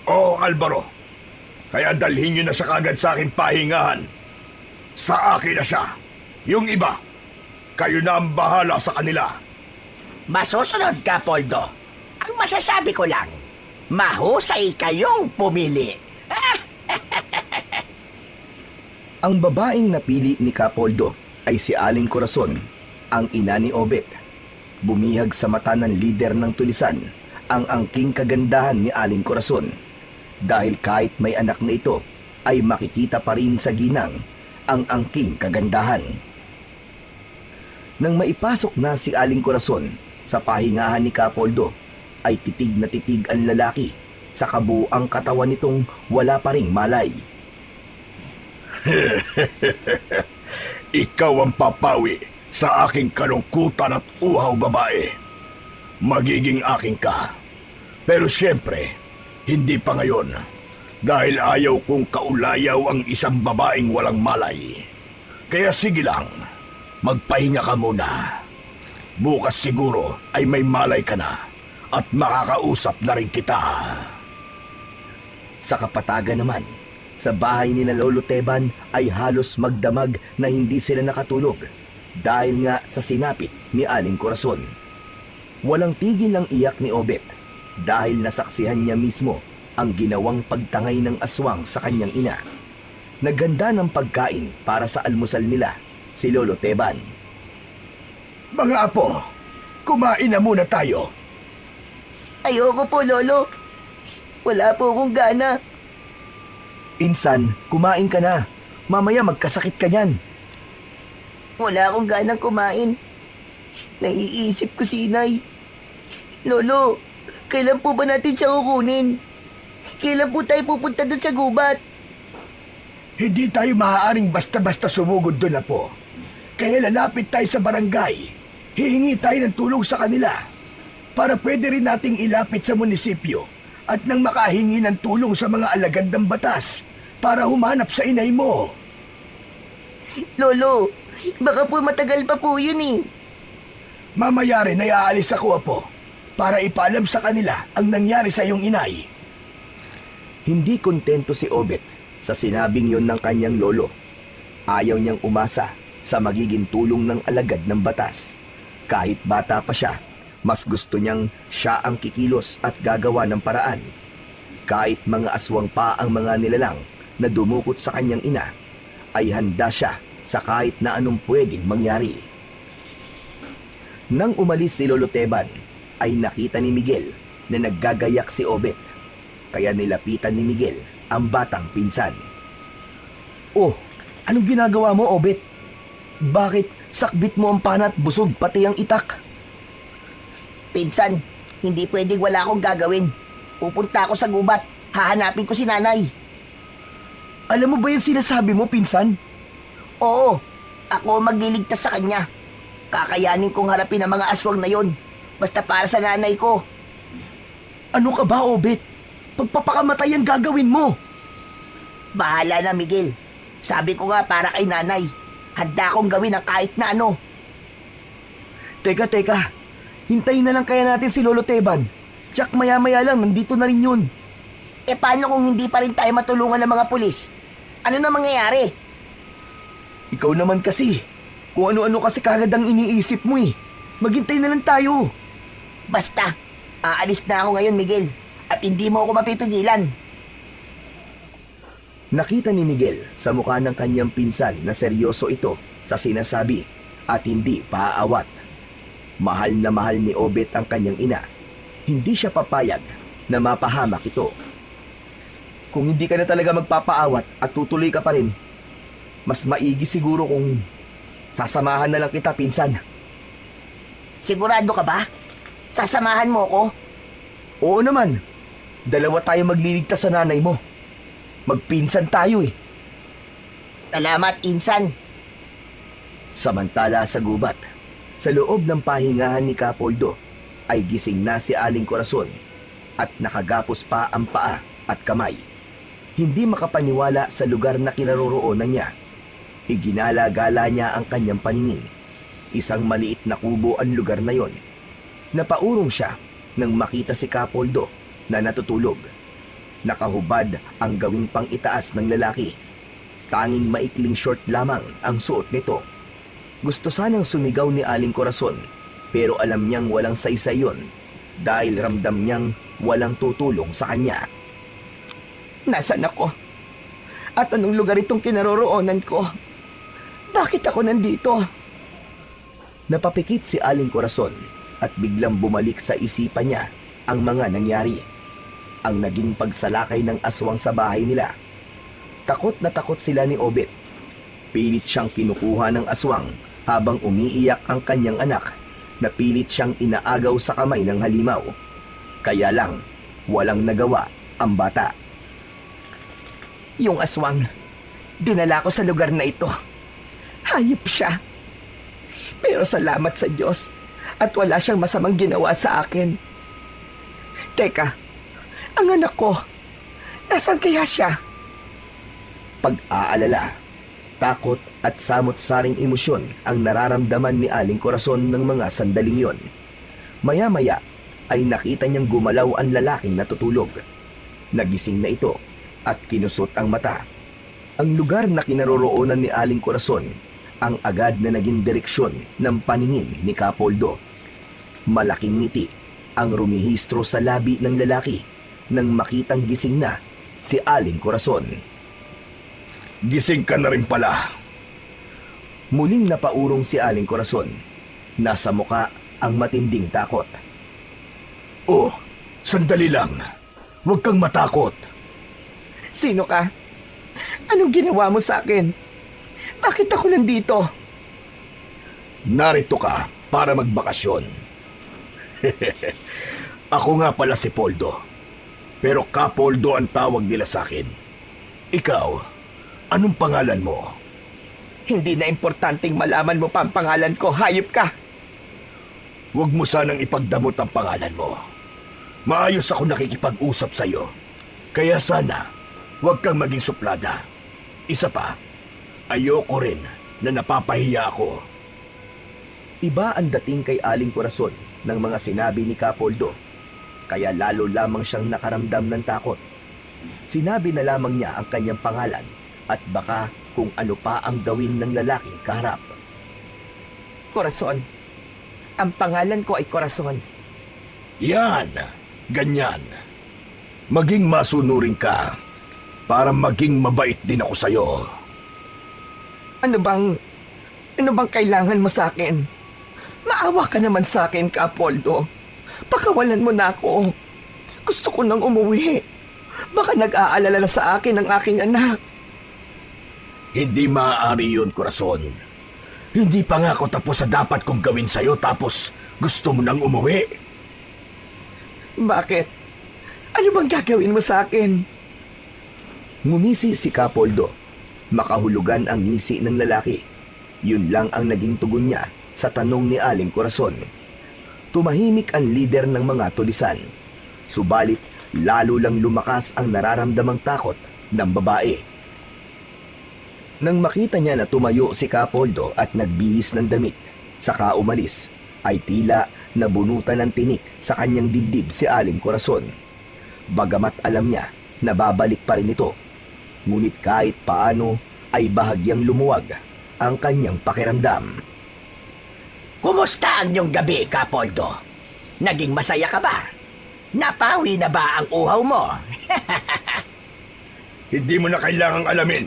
Oo, Alvaro. Kaya dalhin niyo na siya kagad sa aking pahingahan. Sa akin na siya. Yung iba, kayo na ang bahala sa kanila. Masusunod, Kapoldo. Ang masasabi ko lang, mahusay kayong pumili. Ang babaeng napili ni Kapoldo ay si Aling Corazon, ang ina ni Obet. Bumihag sa mata ng lider ng tulisan ang angking kagandahan ni Aling Corazon. Dahil kahit may anak na ito, ay makikita pa rin sa ginang ang angking kagandahan. Nang maipasok na si Aling Corazon sa pahingahan ni Kapoldo, ay titig na titig ang lalaki sa kabuang katawan nitong wala pa ring malay. Ikaw ang papawi sa aking kalungkutan at uhaw, babae. Magiging aking ka. Pero siyempre, hindi pa ngayon. Dahil ayaw kong kaulayaw ang isang babaeng walang malay. Kaya sige lang, magpahinga ka muna. Bukas siguro ay may malay ka na at makakausap na rin kita. Sa kapatagan naman, sa bahay ni na Lolo Teban ay halos magdamag na hindi sila nakatulog dahil nga sa sinapit ni Aling Corazon. Walang tigil ang iyak ni Obet dahil nasaksihan niya mismo ang ginawang pagtangay ng aswang sa kanyang ina. Nagganda ng pagkain para sa almusal nila si Lolo Teban. Mga apo, kumain na muna tayo. Ayoko po, Lolo. Wala po akong gana. Insan, kumain ka na. Mamaya magkasakit ka niyan. Wala akong ganang kumain. Naiisip ko si inay. Lolo, kailan po ba natin siya kukunin? Kailan po tayo pupunta doon sa gubat? Hindi tayo maaaring basta-basta sumugod doon, apo. Kaya lalapit tayo sa barangay. Hihingi tayo ng tulong sa kanila para pwede rin nating ilapit sa munisipyo at nang makahingi ng tulong sa mga alagad ng batas para humanap sa inay mo. Lolo, baka po matagal pa po yun eh. Mamaya rin ay aalis ako, Apo, para ipaalam sa kanila ang nangyari sa iyong inay. Hindi kontento si Obet sa sinabing yon ng kanyang lolo. Ayaw niyang umasa sa magiging tulong ng alagad ng batas. Kahit bata pa siya, mas gusto niyang siya ang kikilos at gagawa ng paraan. Kahit mga aswang pa ang mga nilalang na dumukot sa kanyang ina, ay handa siya sa kahit na anong pwedeng mangyari. Nang umalis si Lolo Teban, ay nakita ni Miguel na naggagayak si Obet. Kaya nilapitan ni Miguel ang batang pinsan. Oh, anong ginagawa mo, Obet? Bakit sakbit mo ang pana at busog pati ang itak? Pinsan, hindi pwedeng wala akong gagawin. Pupunta ako sa gubat. Hahanapin ko si nanay. Alam mo ba yung sinasabi mo, pinsan? Oo, ako ang magliligtas sa kanya. Kakayanin kong harapin ang mga aswang na yon. Basta para sa nanay ko. Ano ka ba, Obet? Pagpapakamatay ang gagawin mo. Bahala na, Miguel. Sabi ko nga para kay nanay. Handa akong gawin ang kahit na ano. Teka. Hintayin na lang kaya natin si Lolo Teban. Tsak maya-maya lang, nandito na rin yun. E paano kung hindi pa rin tayo matulungan ng mga pulis? Ano na mangyayari? Ikaw naman kasi. Kung ano-ano kasi kagad ang iniisip mo eh. Maghintay na lang tayo. Basta, aalis na ako ngayon, Miguel. At hindi mo ako mapipigilan. Nakita ni Miguel sa mukha ng kanyang pinsan na seryoso ito sa sinasabi at hindi paaawat. Mahal na mahal ni Obet ang kanyang ina. Hindi siya papayag na mapahamak ito. Kung hindi ka na talaga magpapaawat at tutuloy ka pa rin, mas maigi siguro kung sasamahan na lang kita, pinsan. Sigurado ka ba? Sasamahan mo ko? Oo naman. Dalawa tayo magliligtas sa nanay mo. Magpinsan tayo eh. Salamat, insan. Samantala sa gubat, sa loob ng pahingahan ni Kapoldo, ay gising na si Aling Corazon at nakagapos pa ang paa at kamay. Hindi makapaniwala sa lugar na kinaroroonan niya. Iginala-gala niya ang kanyang paningin. Isang maliit na kubo ang lugar na yon. Napaurong siya nang makita si Kapoldo na natutulog. Nakahubad ang gawing pang itaas ng lalaki. Tanging maikling short lamang ang suot nito. Gusto sanang sumigaw ni Aling Corazon, pero alam niyang walang saysay yon dahil ramdam niyang walang tutulong sa kanya. Nasaan ako? At anong lugar itong kinaroroonan ko? Bakit ako nandito? Napapikit si Aling Corazon at biglang bumalik sa isipan niya ang mga nangyari. Ang naging pagsalakay ng aswang sa bahay nila. Takot na takot sila ni Obet. Pilit siyang kinukuha ng aswang habang umiiyak ang kanyang anak na pilit siyang inaagaw sa kamay ng halimaw. Kaya lang, walang nagawa ang bata. Yung aswang, dinala ko sa lugar na ito. Hayop siya. Pero salamat sa Diyos at wala siyang masamang ginawa sa akin. Teka, ang anak ko, nasaan kaya siya? Pag-aalala, takot at samot-saring emosyon ang nararamdaman ni Aling Corazon ng mga sandaling yon. Maya-maya ay nakita niyang gumalaw ang lalaking natutulog. Nagising na ito at kinusot ang mata. Ang lugar na kinaroroonan ni Aling Corazon ang agad na naging direksyon ng paningin ni Kapoldo. Malaking ngiti ang rumihistro sa labi ng lalaki nang makitang gising na si Aling Corazon. Gising ka na rin pala. Muling napaurong si Aling Corazon. Nasa muka ang matinding takot. Oh, sandali lang. Huwag kang matakot. Sino ka? Anong ginawa mo sa akin? Bakit ako nandito? Narito ka para magbakasyon. Ako nga pala si Poldo. Pero Kapoldo ang tawag nila sa akin. Ikaw, anong pangalan mo? Hindi na importanteng malaman mo pa ang pangalan ko, hayop ka. Huwag mo sanang ipagdamot ang pangalan mo. Maayos ako nakikipag-usap sa iyo. Kaya sana, Huwag kang maging suplada. Isa pa, ayoko rin na napapahiya ako. Iba ang dating kay Aling Corazon ng mga sinabi ni Kapoldo, kaya lalo lamang siyang nakaramdam ng takot. Sinabi na lamang niya ang kanyang pangalan at baka kung ano pa ang gawin ng lalaking kaharap. Corazon. Ang pangalan ko ay Corazon. Yan, ganyan. Maging masunurin ka para maging mabait din ako sa'yo. Ano bang kailangan mo sa akin? Maawa ka naman sa akin, Kapoldo. Pakawalan mo na ako. Gusto ko nang umuwi. Baka nag-aalala na sa akin ang aking anak. Hindi maaari yun, Corazon. Hindi pa nga ako tapos sa dapat kong gawin sa'yo tapos gusto mo nang umuwi. Bakit? Ano bang gagawin mo sa akin? Ngumisi si Kapoldo. Makahulugan ang ngisi ng lalaki. Yun lang ang naging tugon niya sa tanong ni Aling Corazon. Tumahimik ang lider ng mga tulisan. Subalit, lalo lang lumakas ang nararamdamang takot ng babae. Nang makita niya na tumayo si Kapoldo at nagbihis ng damit, saka umalis, ay tila nabunutan ng tinik sa kanyang dibdib si Aling Corazon. Bagamat alam niya na babalik pa rin ito, ngunit kahit paano ay bahagyang lumuwag ang kanyang pakiramdam. Kumusta ang iyong gabi, Kapoldo? Naging masaya ka ba? Napawi na ba ang uhaw mo? Hindi mo na kailangang alamin.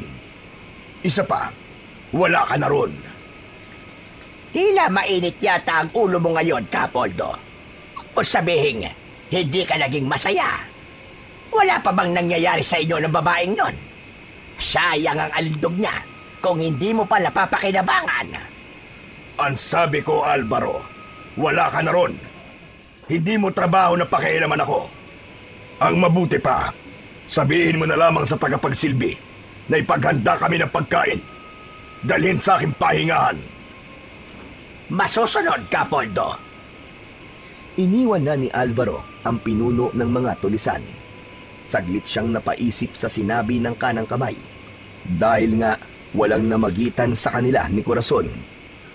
Isa pa, wala ka na ron. Tila mainit yata ang ulo mo ngayon, Kapoldo. O sabihin, hindi ka naging masaya. Wala pa bang nangyayari sa inyo ng babaeng yon? Sayang ang alindog niya kung hindi mo pa napapakinabangan. Ang sabi ko, Alvaro, wala ka na ron. Hindi mo trabaho na pakialaman ako. Ang mabuti pa, sabihin mo na lamang sa tagapagsilbi na ipaghanda kami ng pagkain. Dalhin sa aking pahingahan. Masusunod, Kapoldo. Iniwan na ni Alvaro ang pinuno ng mga tulisan. Saglit siyang napaisip sa sinabi ng kanang kamay. Dahil nga walang namagitan sa kanila ni Corazon.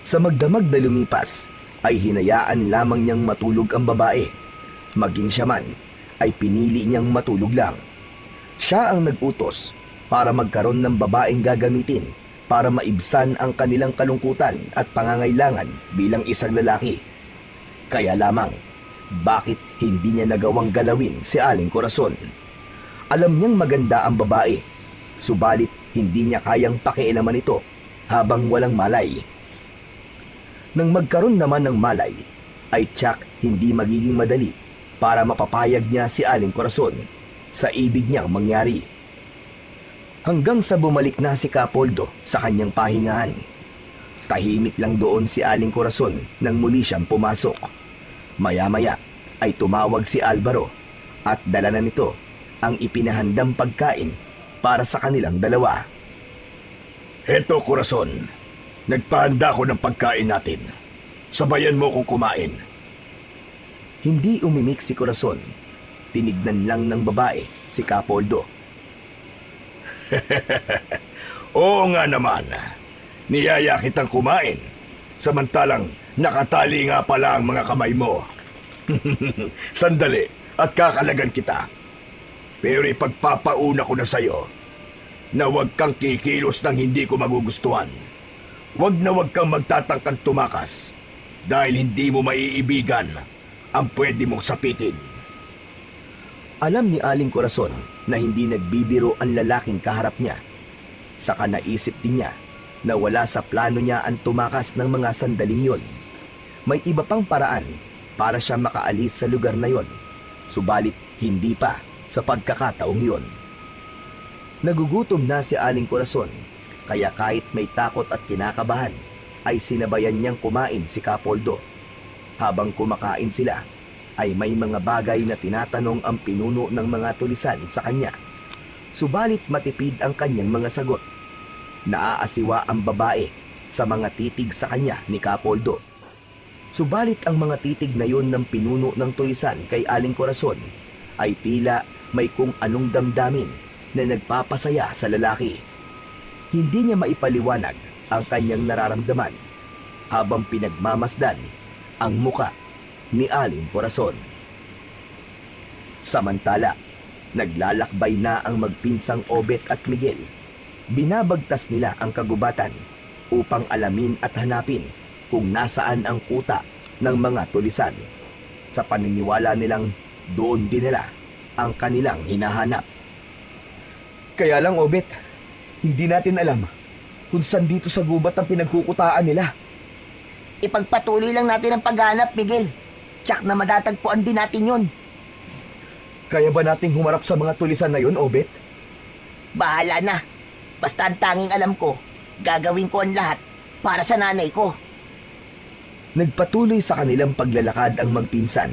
Sa magdamag na lumipas, ay hinayaan lamang niyang matulog ang babae. Maging siya man, ay pinili niyang matulog lang. Siya ang nag-utos para magkaroon ng babaeng gagamitin para maibsan ang kanilang kalungkutan at pangangailangan bilang isang lalaki. Kaya lamang, bakit hindi niya nagawang galawin si Aling Corazon? Alam niyang maganda ang babae, subalit hindi niya kayang pakialaman ito habang walang malay. Nang magkaroon naman ng malay, ay tiyak hindi magiging madali para mapapayag niya si Aling Corazon sa ibig niyang mangyari. Hanggang sa bumalik na si Kapoldo sa kanyang pahingahan. Tahimik lang doon si Aling Corazon nang muli siyang pumasok. Maya-maya ay tumawag si Alvaro at dala na nito ang ipinahandang pagkain para sa kanilang dalawa. Heto, Corazon. Nagpahanda ko ng pagkain natin. Sabayan mo kong kumain. Hindi umimik si Corazon. Tinignan lang ng babae si Kapoldo. Oo nga naman. Niyaya kitang kumain. Samantalang nakatali nga pala ang mga kamay mo. Sandali at kakalagan kita. Pero ipagpapauna ko na sa'yo na huwag kang kikilos ng hindi ko magugustuhan. Huwag na huwag kang magtatangkang tumakas dahil hindi mo maiibigan ang pwede mong sapitin. Alam ni Aling Corazon na hindi nagbibiro ang lalaking kaharap niya. Saka naisip din niya na wala sa plano niya ang tumakas ng mga sandaling yon. May iba pang paraan para siya makaalis sa lugar na yon. Subalit hindi pa sa pagkakataong yon. Nagugutom na si Aling Corazon, kaya kahit may takot at kinakabahan, ay sinabayan niyang kumain si Kapoldo. Habang kumakain sila, ay may mga bagay na tinatanong ang pinuno ng mga tulisan sa kanya. Subalit matipid ang kanyang mga sagot. Naaasiwa ang babae sa mga titig sa kanya ni Kapoldo. Subalit ang mga titig na yon ng pinuno ng tulisan kay Aling Corazon ay tila may kung anong damdamin na nagpapasaya sa lalaki. Hindi niya maipaliwanag ang kanyang nararamdaman habang pinagmamasdan ang muka ni Aling Corazon. Samantala, naglalakbay na ang magpinsang Obet at Miguel. Binabagtas nila ang kagubatan upang alamin at hanapin kung nasaan ang kuta ng mga tulisan. Sa paniniwala nilang doon dinala ang kanilang hinahanap. Kaya lang, Obet, hindi natin alam kung saan dito sa gubat ang pinagkukutaan nila. Ipagpatuloy lang natin ang paghanap, Miguel. Tsak na madatagpuan din natin yun. Kaya ba nating humarap sa mga tulisan na yun, Obet? Bahala na. Basta ang tanging alam ko, gagawin ko ang lahat para sa nanay ko. Nagpatuloy sa kanilang paglalakad ang magpinsan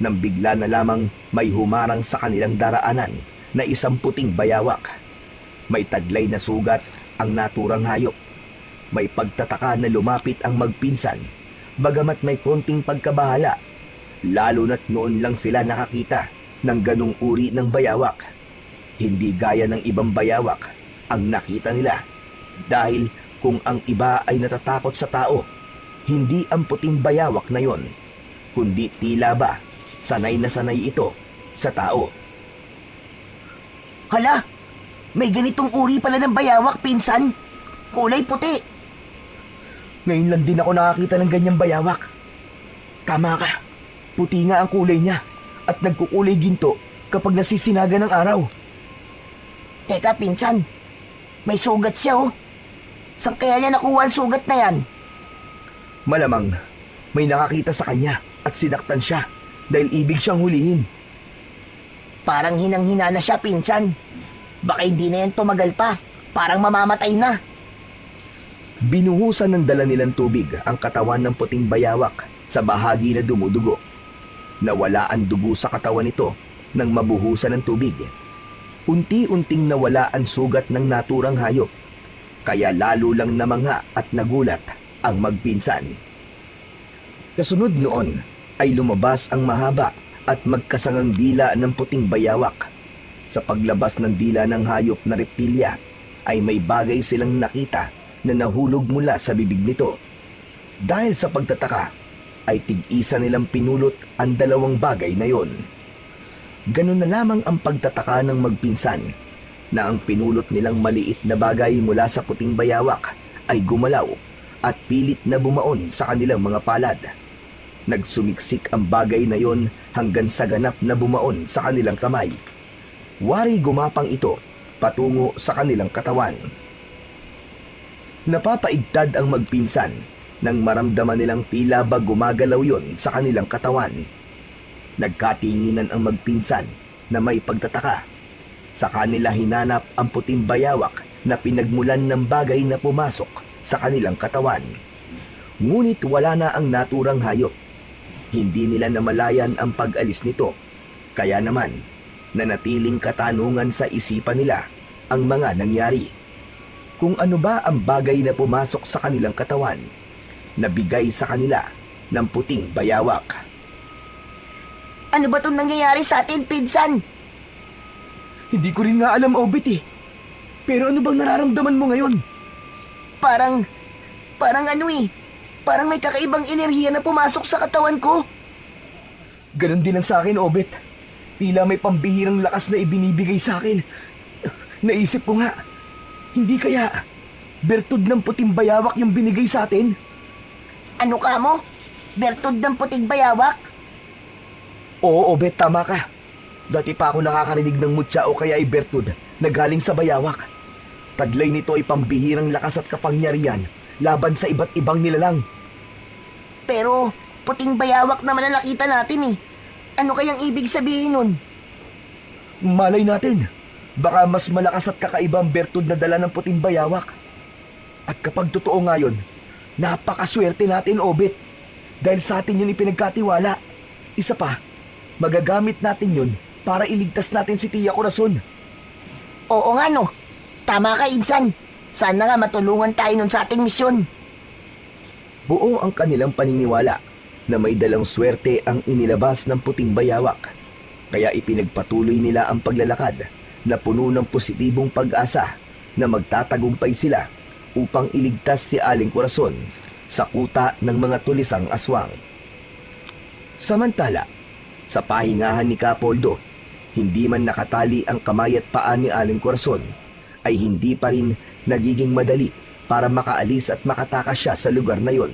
nang bigla na lamang may humarang sa kanilang daraanan na isang puting bayawak. May taglay na sugat ang naturang hayop. May pagtataka na lumapit ang magpinsan, bagamat may konting pagkabahala, lalo na't noon lang sila nakakita ng ganong uri ng bayawak. Hindi gaya ng ibang bayawak ang nakita nila, dahil kung ang iba ay natatakot sa tao, hindi ang puting bayawak na yon, kundi tila ba sanay na sanay ito sa tao. Hala, may ganitong uri pala ng bayawak, pinsan. Kulay puti. Ngayon lang din ako nakakita ng ganyang bayawak. Tama ka, puti nga ang kulay niya at nagkukulay ginto kapag nasisinaga ng araw. Teka, pinsan. May sugat siya, oh. Saan kaya niya nakuha ang sugat na yan? Malamang may nakakita sa kanya at sinaktan siya dahil ibig siyang hulihin. Parang hinang-hina na siya, pinsan. Baka hindi na yan tumagal pa. Parang mamamatay na. Binuhusan ng dala nilang tubig ang katawan ng puting bayawak sa bahagi na dumudugo. Nawala ang dugo sa katawan nito nang mabuhusan ng tubig. Unti-unting nawala ang sugat ng naturang hayop, kaya lalo lang namangha at nagulat ang magpinsan. Kasunod noon ay lumabas ang mahaba at magkasangang dila ng puting bayawak. Sa paglabas ng dila ng hayop na reptilya ay may bagay silang nakita na nahulog mula sa bibig nito. Dahil sa pagtataka ay tig-isa nilang pinulot ang dalawang bagay na yon. Ganun na lamang ang pagtataka ng magpinsan na ang pinulot nilang maliit na bagay mula sa puting bayawak ay gumalaw at pilit na bumaon sa kanilang mga palad. Nagsumiksik ang bagay na yon hanggang sa ganap na bumaon sa kanilang kamay. Wari gumapang ito patungo sa kanilang katawan. Napapaigtad ang magpinsan nang maramdaman nilang tila ba gumagalaw yon sa kanilang katawan. Nagkatinginan ang magpinsan na may pagtataka. Sa kanila hinanap ang puting bayawak na pinagmulan ng bagay na pumasok sa kanilang katawan. Ngunit wala na ang naturang hayop. Hindi nila namalayan ang pag-alis nito. Kaya naman, nanatiling katanungan sa isipan nila ang mga nangyari. Kung ano ba ang bagay na pumasok sa kanilang katawan, nabigay sa kanila ng puting bayawak. Ano ba itong nangyayari sa atin, pinsan? Hindi ko rin nga alam, Obet eh. Pero ano bang nararamdaman mo ngayon? Parang ano eh. Parang may kakaibang enerhiya na pumasok sa katawan ko. Ganon din ang sa akin, Obet. Tila may pambihirang lakas na ibinibigay sa akin. Naisip ko nga, hindi kaya bertud ng puting bayawak yung binigay sa atin? Ano ka mo? Bertud ng puting bayawak? Oo, Obet, tama ka. Dati pa ako nakakarinig ng mutya o kaya ay bertud na galing sa bayawak. Taglay nito ay pambihirang lakas at kapangyarihan laban sa iba't ibang nilalang. Pero puting bayawak naman ang nakita natin eh. Ano kayang ibig sabihin nun? Malay natin, baka mas malakas at kakaibang bertud na dala ng puting bayawak. At kapag totoo nga yun, napakaswerte natin, Obet. Dahil sa atin yun ipinagkatiwala. Isa pa, magagamit natin yun para iligtas natin si Tia Corazon. Oo nga no. Tama ka, Insan. Sana nga matulungan tayo nun sa ating misyon. Buo ang kanilang paniniwala na may dalang swerte ang inilabas ng puting bayawak. Kaya ipinagpatuloy nila ang paglalakad na puno ng positibong pag-asa na magtatagumpay sila upang iligtas si Aling Corazon sa kuta ng mga tulisang aswang. Samantala, sa pahingahan ni Kapoldo, hindi man nakatali ang kamay at paa ni Aling Corazon, ay hindi pa rin nagiging madali para makaalis at makatakas siya sa lugar na yon.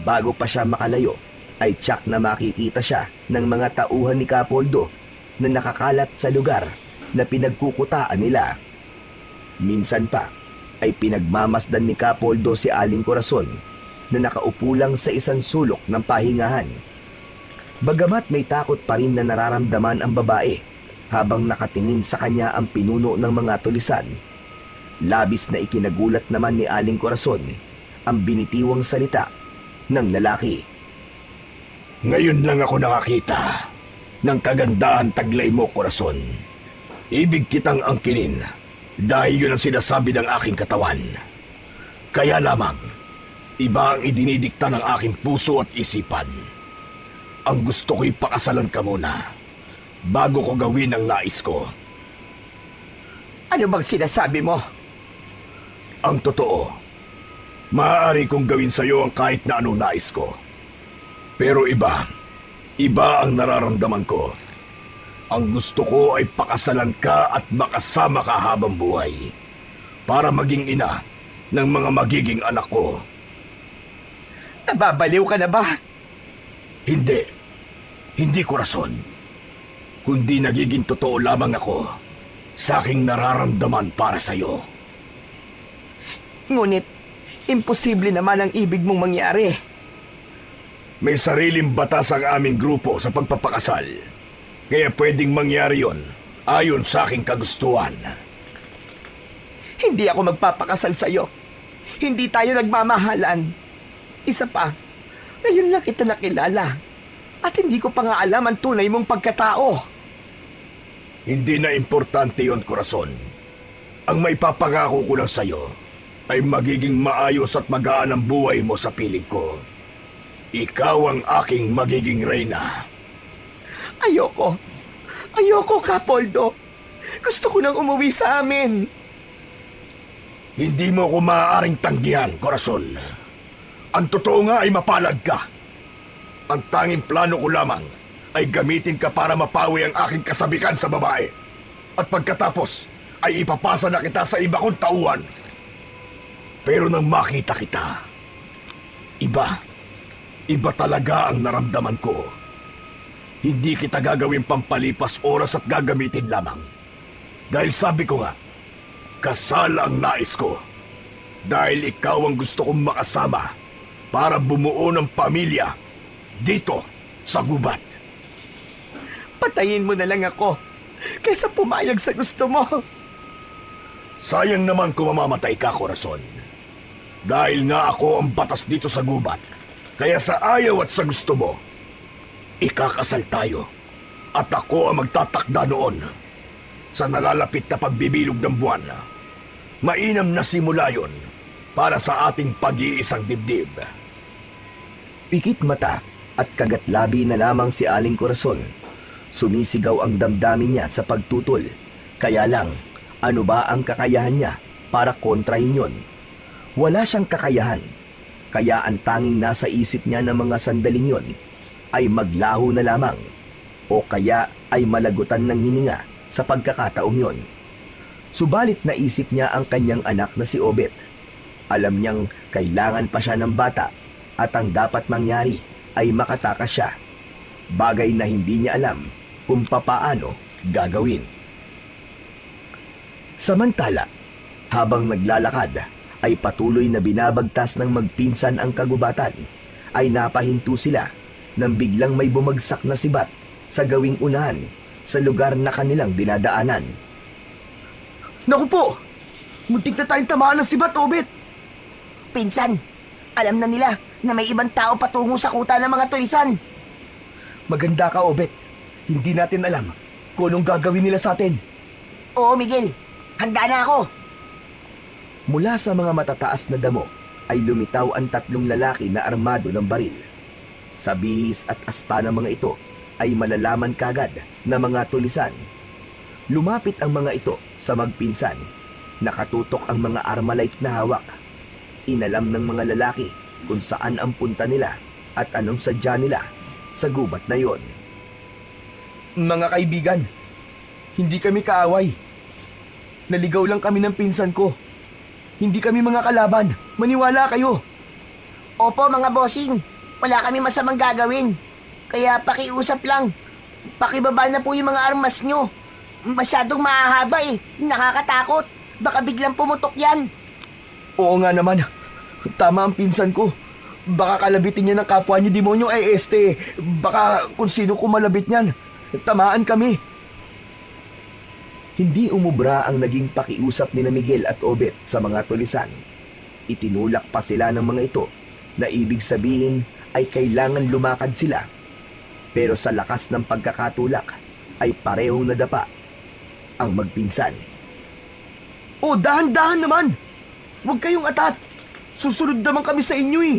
Bago pa siya makalayo, ay tsak na makikita siya ng mga tauhan ni Kapoldo na nakakalat sa lugar na pinagkukutaan nila. Minsan pa ay pinagmamasdan ni Kapoldo si Aling Corazon na nakaupo lang sa isang sulok ng pahingahan. Bagamat may takot pa rin na nararamdaman ang babae habang nakatingin sa kanya ang pinuno ng mga tulisan, labis na ikinagulat naman ni Aling Corazon ang binitiwang salita ng lalaki. Ngayon lang ako nakakita ng kagandahan taglay mo, Corazon. Ibig kitang angkinin dahil yun ang sinasabi ng aking katawan. Kaya lamang, iba ang idinidikta ng aking puso at isipan. Ang gusto ko'y pakasalan ka muna bago ko gawin ang nais ko. Ano bang sinasabi mo? Ang totoo, maaari kong gawin sa'yo ang kahit na anong nais ko. Pero iba ang nararamdaman ko. Ang gusto ko ay pakasalan ka at makasama ka habang buhay para maging ina ng mga magiging anak ko. Nababaliw ka na ba? Hindi Corazon. Kundi nagiging totoo lamang ako sa aking nararamdaman para sa'yo. Ngunit, imposible naman ang ibig mong mangyari. May sariling batas ang aming grupo sa pagpapakasal. Kaya pwedeng mangyari yon ayon sa aking kagustuhan. Hindi ako magpapakasal sa'yo. Hindi tayo nagmamahalan. Isa pa, ngayon lang kita nakilala. At hindi ko pa nga alam ang tunay mong pagkatao. Hindi na importante yon, Corazon. Ang may papangako ko lang sa'yo ay magiging maayos at magaan ang buhay mo sa piling ko. Ikaw ang aking magiging reyna. Ayoko, Kapoldo. Gusto ko nang umuwi sa amin. Hindi mo ko maaaring tanggihan, Corazon. Ang totoo nga ay mapalad ka. Ang tanging plano ko lamang ay gamitin ka para mapawi ang aking kasabikan sa babae. At pagkatapos ay ipapasa na kita sa iba kong tauhan. Pero nang makita kita, iba talaga ang naramdaman ko. Hindi kita gagawin pampalipas oras at gagamitin lamang. Dahil sabi ko nga, kasal ang nais ko. Dahil ikaw ang gusto kong makasama para bumuo ng pamilya dito sa gubat. Patayin mo na lang ako kaysa pumayag sa gusto mo. Sayang naman kung mamamatay ka, Corazon. Dahil nga ako ang batas dito sa gubat. Kaya sa ayaw at sa gusto mo, ikakasal tayo. At ako ang magtatakda noon sa nalalapit na pagbibilog ng buwan. Mainam na simula yon para sa ating pag-iisang dibdib. Pikit mata at kagatlabi na lamang si Aling Corazon. Sumisigaw ang damdamin niya sa pagtutol. Kaya lang, ano ba ang kakayahan niya para kontrahin yon? Wala siyang kakayahan. Kaya ang tanging nasa isip niya ng mga sandaling yon ay maglaho na lamang o kaya ay malagutan ng hininga sa pagkakataong yon. Subalit naisip niya ang kanyang anak na si Obet. Alam niyang kailangan pa siya ng bata at ang dapat mangyari ay makatakas siya. Bagay na hindi niya alam kung papaano gagawin. Samantala, habang naglalakad ay patuloy na binabagtas ng magpinsan ang kagubatan, ay napahinto sila nang biglang may bumagsak na sibat sa gawing unahan sa lugar na kanilang dinadaanan. Naku po! Muntik na tayong tamaan ng sibat, Obet! Pinsan, alam na nila na may ibang tao patungo sa kuta ng mga tulisan. Maganda ka, Obet. Hindi natin alam kung anong gagawin nila sa atin. Oo, Miguel. Handa na ako. Mula sa mga matataas na damo ay lumitaw ang tatlong lalaki na armado ng baril. Sa bihis at asta ng mga ito ay malalaman kagad na mga tulisan. Lumapit ang mga ito sa magpinsan. Nakatutok ang mga armalite na hawak. Inalam ng mga lalaki kung saan ang punta nila at anong sadya nila sa gubat na yon. Mga kaibigan, hindi kami kaaway. Naligaw lang kami ng pinsan ko. Hindi kami mga kalaban. Maniwala kayo. Opo mga bossing, wala kami masamang gagawin. Kaya pakiusap lang. Pakibaba na po yung mga armas nyo. Masyadong mahahaba eh. Nakakatakot. Baka biglang pumutok yan. Oo nga naman. Tama ang pinsan ko. Baka kalabitin niya ng kapwa niyo demonyo baka kung sino kumalabit niyan. Tamaan kami. Hindi umubra ang naging pakiusap ni Miguel at Obet sa mga tulisan. Itinulak pa sila ng mga ito na ibig sabihin ay kailangan lumakad sila. Pero sa lakas ng pagkakatulak ay parehong nadapa ang magpinsan. Oh, dahan-dahan naman! Huwag kayong atat! Susunod naman kami sa inyo eh!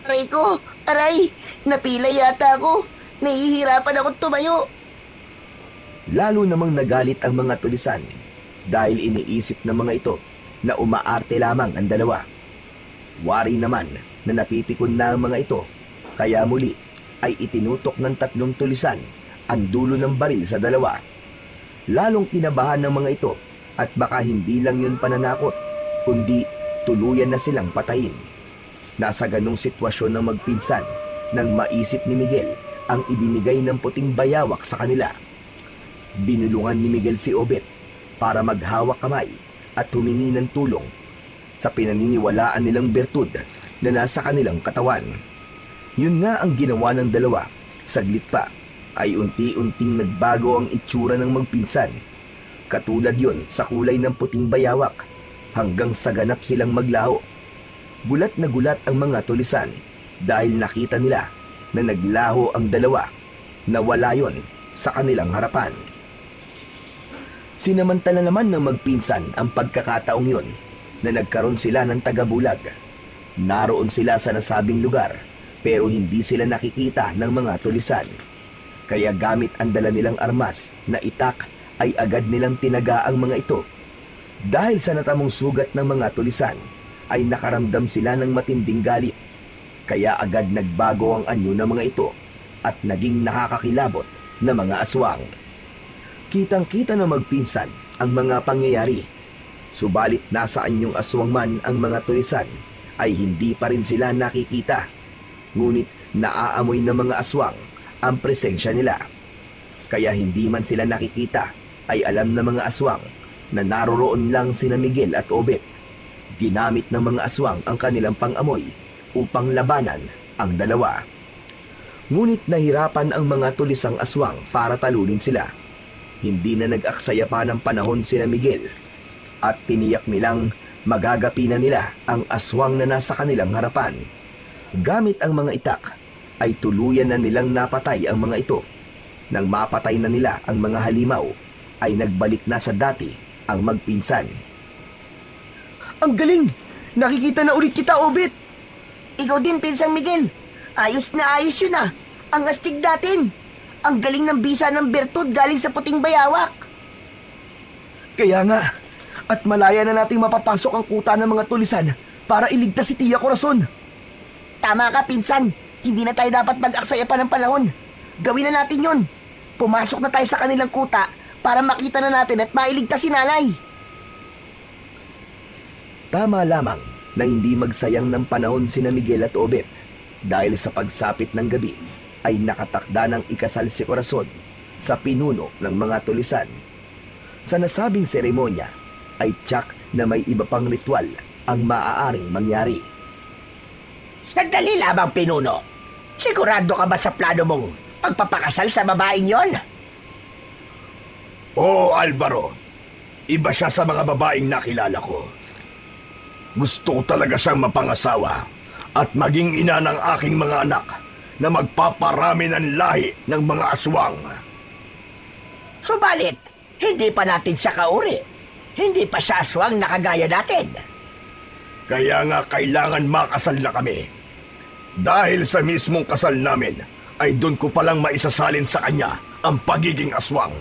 Aray ko! Aray! Napila yata ako! Nahihirapan akong tumayo! Lalo namang nagalit ang mga tulisan dahil iniisip ng mga ito na umaarte lamang ang dalawa. Wari naman na napipikon na ang mga ito, kaya muli ay itinutok ng 3 tulisan ang dulo ng baril sa dalawa. Lalong kinabahan ng mga ito at baka hindi lang yun pananakot, kundi tuluyan na silang patayin. Nasa ganong sitwasyon ng magpinsan nang maisip ni Miguel ang ibinigay ng puting bayawak sa kanila. Binulungan ni Miguel si Obet para maghawak kamay at humingi ng tulong sa pinaniniwalaan nilang bertud na nasa kanilang katawan. Yun nga ang ginawa ng dalawa. Saglit pa ay unti-unting nagbago ang itsura ng magpinsan. Katulad yon sa kulay ng puting bayawak hanggang sa ganap silang maglaho. Gulat na gulat ang mga tulisan dahil nakita nila na naglaho ang dalawa na wala yon sa kanilang harapan. Sinamantala naman ng magpinsan ang pagkakataong yon na nagkaroon sila ng tagabulag. Naroon sila sa nasabing lugar pero hindi sila nakikita ng mga tulisan. Kaya gamit ang dala nilang armas na itak ay agad nilang tinaga ang mga ito. Dahil sa natamong sugat ng mga tulisan ay nakaramdam sila ng matinding galit. Kaya agad nagbago ang anyo ng mga ito at naging nakakakilabot na mga aswang. Kitang-kita na magpinsan ang mga pangyayari. Subalit nasa anyong aswang man ang mga tulisan ay hindi pa rin sila nakikita. Ngunit naaamoy ng mga aswang ang presensya nila. Kaya hindi man sila nakikita ay alam ng mga aswang na naroroon lang sina Miguel at Obet. Ginamit ng mga aswang ang kanilang pang-amoy upang labanan ang dalawa. Ngunit nahirapan ang mga tulisang aswang para talunin sila. Hindi na nag-aksaya pa ng panahon sina Miguel at tiniyak nilang magagapi na nila ang aswang na nasa kanilang harapan. Gamit ang mga itak ay tuluyan na nilang napatay ang mga ito. Nang mapatay na nila ang mga halimaw ay nagbalik na sa dati ang magpinsan. Ang galing! Nakikita na ulit kita, Obet! Ikaw din, Pinsang Miguel. Ayos na ayos yun ah. Ang astig natin. Ang galing ng bisa ng bertud galing sa puting bayawak. Kaya nga, at malaya na nating mapapasok ang kuta ng mga tulisan para iligtas si Tia Corazon. Tama ka, Pinsan. Hindi na tayo dapat mag-aksaya pa ng panahon. Gawin na natin yon. Pumasok na tayo sa kanilang kuta para makita na natin at mailigtas si Nanay. Tama lamang na hindi magsayang ng panahon sina Miguel at Obet dahil sa pagsapit ng gabi ay nakatakda ng ikasal si Corazon sa pinuno ng mga tulisan. Sa nasabing seremonya ay tiyak na may iba pang ritual ang maaaring mangyari. Sandali lamang, pinuno. Sigurado ka ba sa plano mong pagpapakasal sa babaeng yon? Oo, Alvaro. Iba siya sa mga babaeng nakilala ko. Gusto ko talaga siyang mapangasawa at maging ina ng aking mga anak na magpaparami ng lahi ng mga aswang. Subalit, hindi pa natin siya kauri. Hindi pa siya aswang na kagaya natin. Kaya nga kailangan makasal na kami. Dahil sa mismong kasal namin, ay doon ko palang maisasalin sa kanya ang pagiging aswang.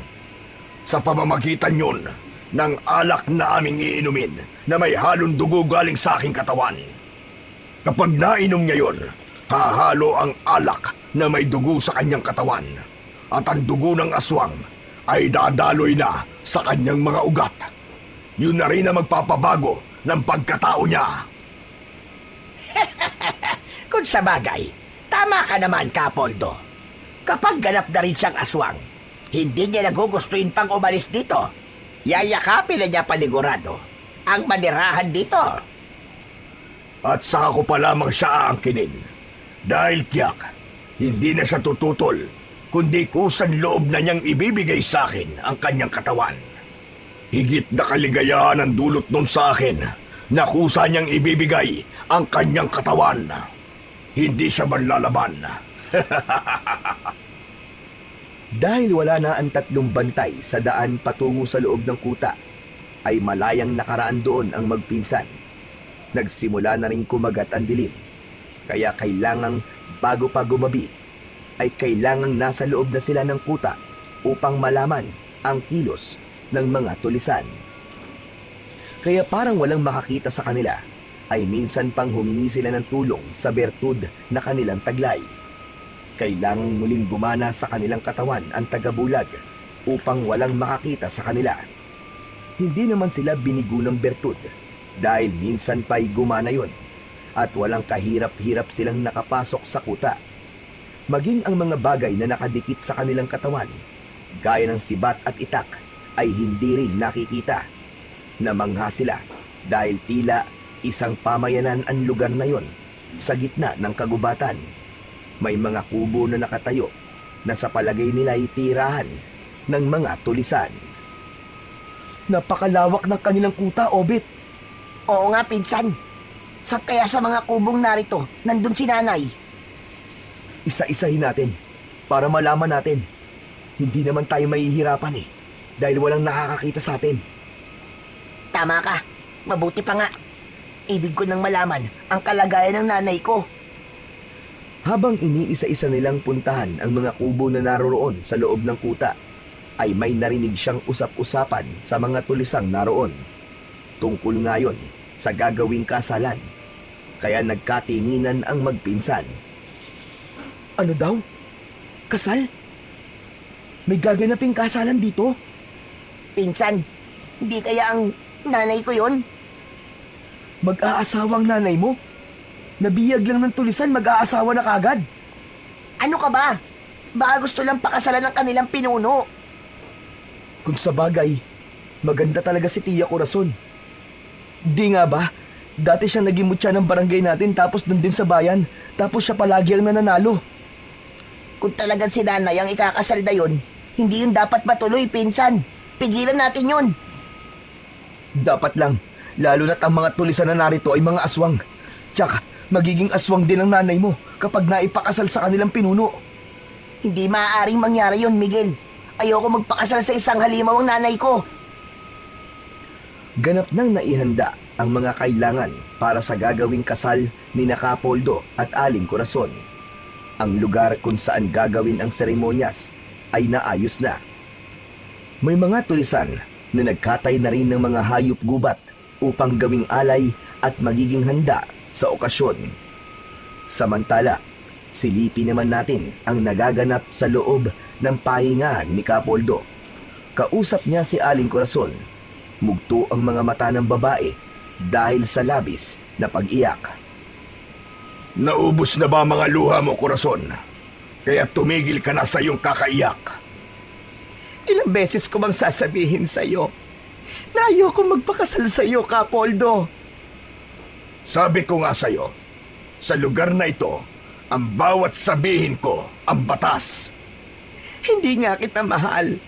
sa pamamagitan yun ng alak na aming iinumin na may halong dugo galing sa aking katawan. Kapag nainom niya yun, hahalo ang alak na may dugo sa kanyang katawan at ang dugo ng aswang ay dadaloy na sa kanyang mga ugat. Yun na rin ang magpapabago ng pagkatao niya. Kung sa bagay, tama ka naman, Kapoldo. Kapag ganap na rin siyang aswang, hindi niya nagugustuhin pang umalis dito. Yayakapin na niya panigurado ang manirahan dito. At saka ko pa lamang siya aangkinin. Dahil tiyak, hindi na siya tututol, kundi kusang loob na niyang ibibigay sa akin ang kanyang katawan. Higit na kaligayahan ang dulot nun sa akin na kusa niyang ibibigay ang kanyang katawan. Hindi siya manlalaban. Dahil wala na ang tatlong bantay sa daan patungo sa loob ng kuta, ay malayang nakaraan doon ang magpinsan. Nagsimula na rin kumagat ang dilim, kaya kailangang bago pa gumabi, ay kailangang nasa loob na sila ng kuta upang malaman ang kilos ng mga tulisan. Kaya parang walang makakita sa kanila, ay minsan pang humingi sila ng tulong sa bertud na kanilang taglay. Kailangang muling gumana sa kanilang katawan ang tagabulag upang walang makakita sa kanila. Hindi naman sila binigo ng bertud dahil minsan pa'y gumana yon at walang kahirap-hirap silang nakapasok sa kuta. Maging ang mga bagay na nakadikit sa kanilang katawan, gaya ng sibat at itak, ay hindi rin nakikita. Namangha sila dahil tila isang pamayanan ang lugar na yon sa gitna ng kagubatan. May mga kubo na nakatayo na sa palagay nila ay tirahan ng mga tulisan. Napakalawak ng kanilang kuta, Obit. Oo nga, pinsan. Kaya sa mga kubong narito, nandun si nanay. Isa-isahin natin para malaman natin. Hindi naman tayo mahihirapan dahil walang nakakakita sa atin. Tama ka. Mabuti pa nga. Ibig ko nang malaman ang kalagayan ng nanay ko. Habang iniisa-isa nilang puntahan ang mga kubo na naroroon sa loob ng kuta, ay may narinig siyang usap-usapan sa mga tulisang naroon. Tungkol ngayon sa gagawing kasalan, kaya nagkatinginan ang magpinsan. Ano daw? Kasal? May gaganaping kasalan dito? Pinsan, hindi kaya ang nanay ko yon? Mag-aasawang nanay mo? Nabiyag lang ng tulisan, mag-aasawa na kagad. Ano ka ba? Baka gusto lang pakasalan ng kanilang pinuno. Kung sa bagay, maganda talaga si Tia Corazon. Di nga ba? Dati siya naging mutya ng barangay natin tapos dun din sa bayan. Tapos siya palagi ang nananalo. Kung talagang si nanay ang ikakasal na yun, hindi yun dapat matuloy, pinsan. Pigilan natin yun. Dapat lang, lalo na't ang mga tulisan na narito ay mga aswang. Tsaka, magiging aswang din ang nanay mo kapag naipakasal sa kanilang pinuno. Hindi maaaring mangyari yun, Miguel. Ayoko magpakasal sa isang halimaw ang nanay ko. Ganap nang naihanda ang mga kailangan para sa gagawing kasal ni Kapoldo at Aling Corazon. Ang lugar kung saan gagawin ang seremonyas ay naayos na. May mga tulisan na nagkatay na rin ng mga hayop gubat upang gawing alay at magiging handa sa okasyon. Samantala, silipin naman natin ang nagaganap sa loob ng pahingahan ni Kapoldo. Kausap niya si Aling Corazon. Mugto ang mga mata ng babae dahil sa labis na pag-iyak. Naubos na ba mga luha mo, Corazon? Kaya tumigil ka na sa iyong kakaiyak. Ilang beses ko bang sasabihin sa'yo na ayoko magpakasal sa'yo, Kapoldo? Sabi ko nga sa'yo, sa lugar na ito, ang bawat sabihin ko ang batas. Hindi nga kita mahal.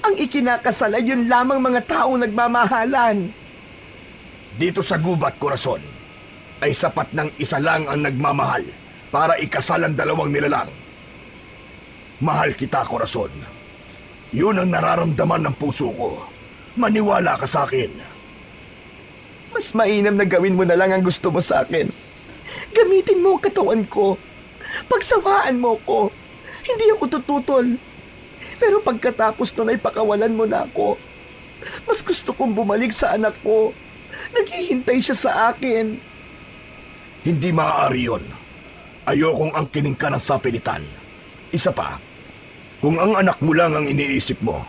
Ang ikinakasal ay yun lamang mga taong nagmamahalan. Dito sa gubat, Corazon, ay sapat ng isa lang ang nagmamahal para ikasal ang dalawang nilalang. Mahal kita, Corazon. Yun ang nararamdaman ng puso ko. Maniwala ka sa akin. Mas mainam na gawin mo na lang ang gusto mo sa akin. Gamitin mo ang katawan ko. Pagsawaan mo ko. Hindi ako tututol. Pero pagkatapos nun ay pakawalan mo na ako. Mas gusto kong bumalik sa anak ko. Naghihintay siya sa akin. Hindi maaari yun. Ayokong angkinin ka ng sapilitan. Isa pa, kung ang anak mo lang ang iniisip mo,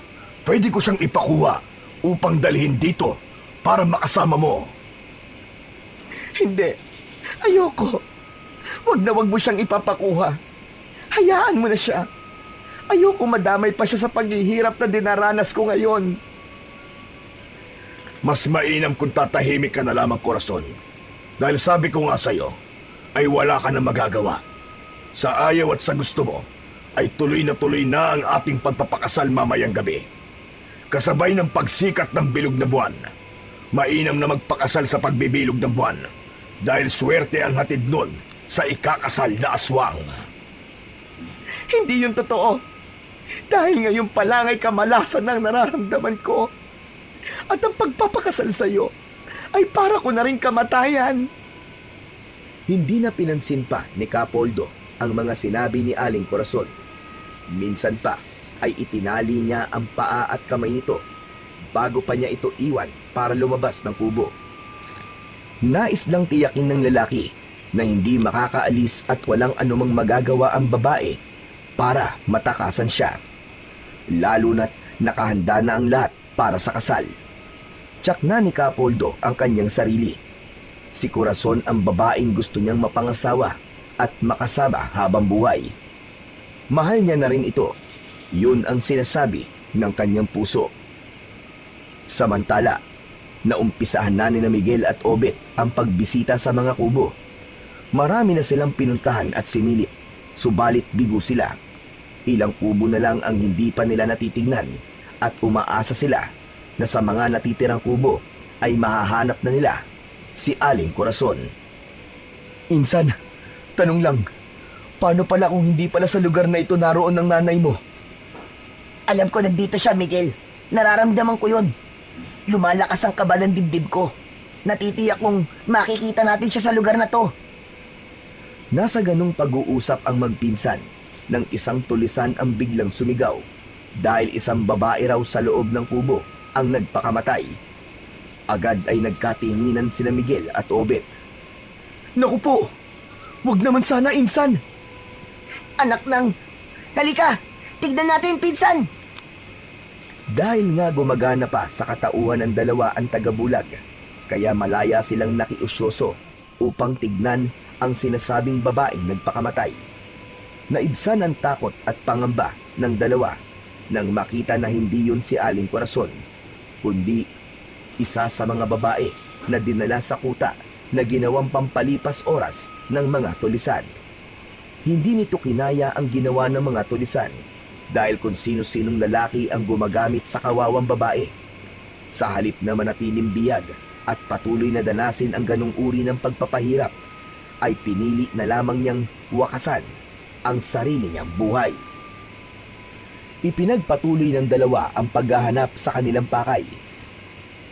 pwede ko siyang ipakuha upang dalhin dito para makasama mo. Hindi. Ayoko. Wag mo siyang ipapakuha. Hayaan mo na siya. Ayoko madamay pa siya sa paghihirap na dinaranas ko ngayon. Mas mainam kung tatahimik ka na lamang, Corazon. Dahil sabi ko nga sa'yo, ay wala ka na magagawa. Sa ayaw at sa gusto mo, ay tuloy na ang ating pagpapakasal mamayang gabi. Kasabay ng pagsikat ng bilog na buwan, mainam na magpakasal sa pagbibilog ng buwan dahil swerte ang hatid nun sa ikakasal na aswang. Hindi yun totoo. Dahil ngayon pa lang ay kamalasan ang nararamdaman ko. At ang pagpapakasal sa'yo ay para ko na rin kamatayan. Hindi na pinansin pa ni Capoldo ang mga sinabi ni Aling Corazon. Minsan pa ay itinali niya ang paa at kamay nito bago pa niya ito iwan para lumabas ng kubo. Nais lang tiyakin ng lalaki na hindi makakaalis at walang anumang magagawa ang babae para matakasan siya. Lalo na't nakahanda na ang lahat para sa kasal. Tiyak na ni Capoldo ang kanyang sarili. Si Corazon ang babaeng gusto niyang mapangasawa at makasama habang buhay. Mahal niya na rin ito. Yun ang sinasabi ng kanyang puso. Samantala, naumpisahan na ni Miguel at Obet ang pagbisita sa mga kubo. Marami na silang pinuntahan at sinilip, subalit bigo sila. Ilang kubo na lang ang hindi pa nila natitignan at umaasa sila na sa mga natitirang kubo ay mahahanap na nila si Aling Corazon. Insan, tanong lang, paano pala kung hindi pala sa lugar na ito naroon ng nanay mo? Alam ko nandito siya, Miguel. Nararamdaman ko yun. Lumalakas ang kaba ng dibdib ko. Natitiyak kong makikita natin siya sa lugar na to. Nasa ganung pag-uusap ang magpinsan nang isang tulisan ang biglang sumigaw dahil isang babae raw sa loob ng kubo ang nagpakamatay. Agad ay nagkatinginan sina Miguel at Obet. Naku po, wag naman sana, Insan. Anak ng... Halika, tignan natin, pinsan. Dahil nga gumagana pa sa katauhan ng dalawa ang tagabulag, kaya malaya silang nakiusyoso upang tignan ang sinasabing babaeng nagpakamatay. Naibsan ang takot at pangamba ng dalawa nang makita na hindi yun si Aling Corazon, kundi isa sa mga babae na dinala sa kuta na ginawang pampalipas oras ng mga tulisan. Hindi nito kinaya ang ginawa ng mga tulisan dahil kung sino-sinong lalaki ang gumagamit sa kawawang babae. Sa halip na manatiling biyag at patuloy na danasin ang ganong uri ng pagpapahirap, ay pinili na lamang niyang wakasan ang sarili niyang buhay. Ipinagpatuloy ng dalawa ang paghahanap sa kanilang pakay.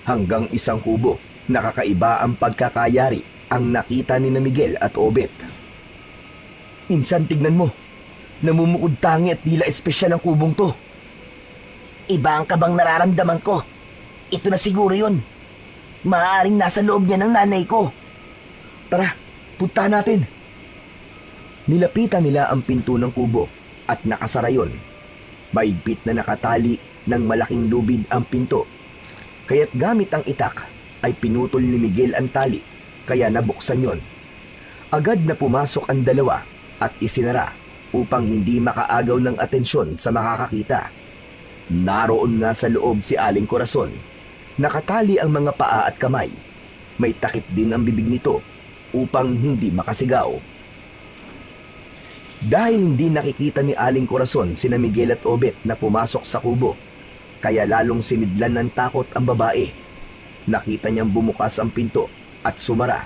Hanggang isang kubo, nakakaiba ang pagkakayari ang nakita ni Miguel at Obet. Insan, tignan mo. Namumukod tangi at tila espesyal ang kubong to. Iba ang kabang nararamdaman ko. Ito na siguro yun. Maaaring nasa loob niya ng nanay ko. Tara, punta natin. Nilapitan nila ang pinto ng kubo at nakasara yun. Mahigpit na nakatali ng malaking lubid ang pinto. Kaya't gamit ang itak ay pinutol ni Miguel ang tali, kaya nabuksan yon. Agad na pumasok ang dalawa at isinara upang hindi makaagaw ng atensyon sa makakakita. Naroon nga sa loob si Aling Corazon. Nakatali ang mga paa at kamay. May takip din ang bibig nito upang hindi makasigaw. Dahil hindi nakikita ni Aling Corazon sina Miguel at Obet na pumasok sa kubo, kaya lalong sinidlan ng takot ang babae. Nakita niyang bumukas ang pinto at sumara,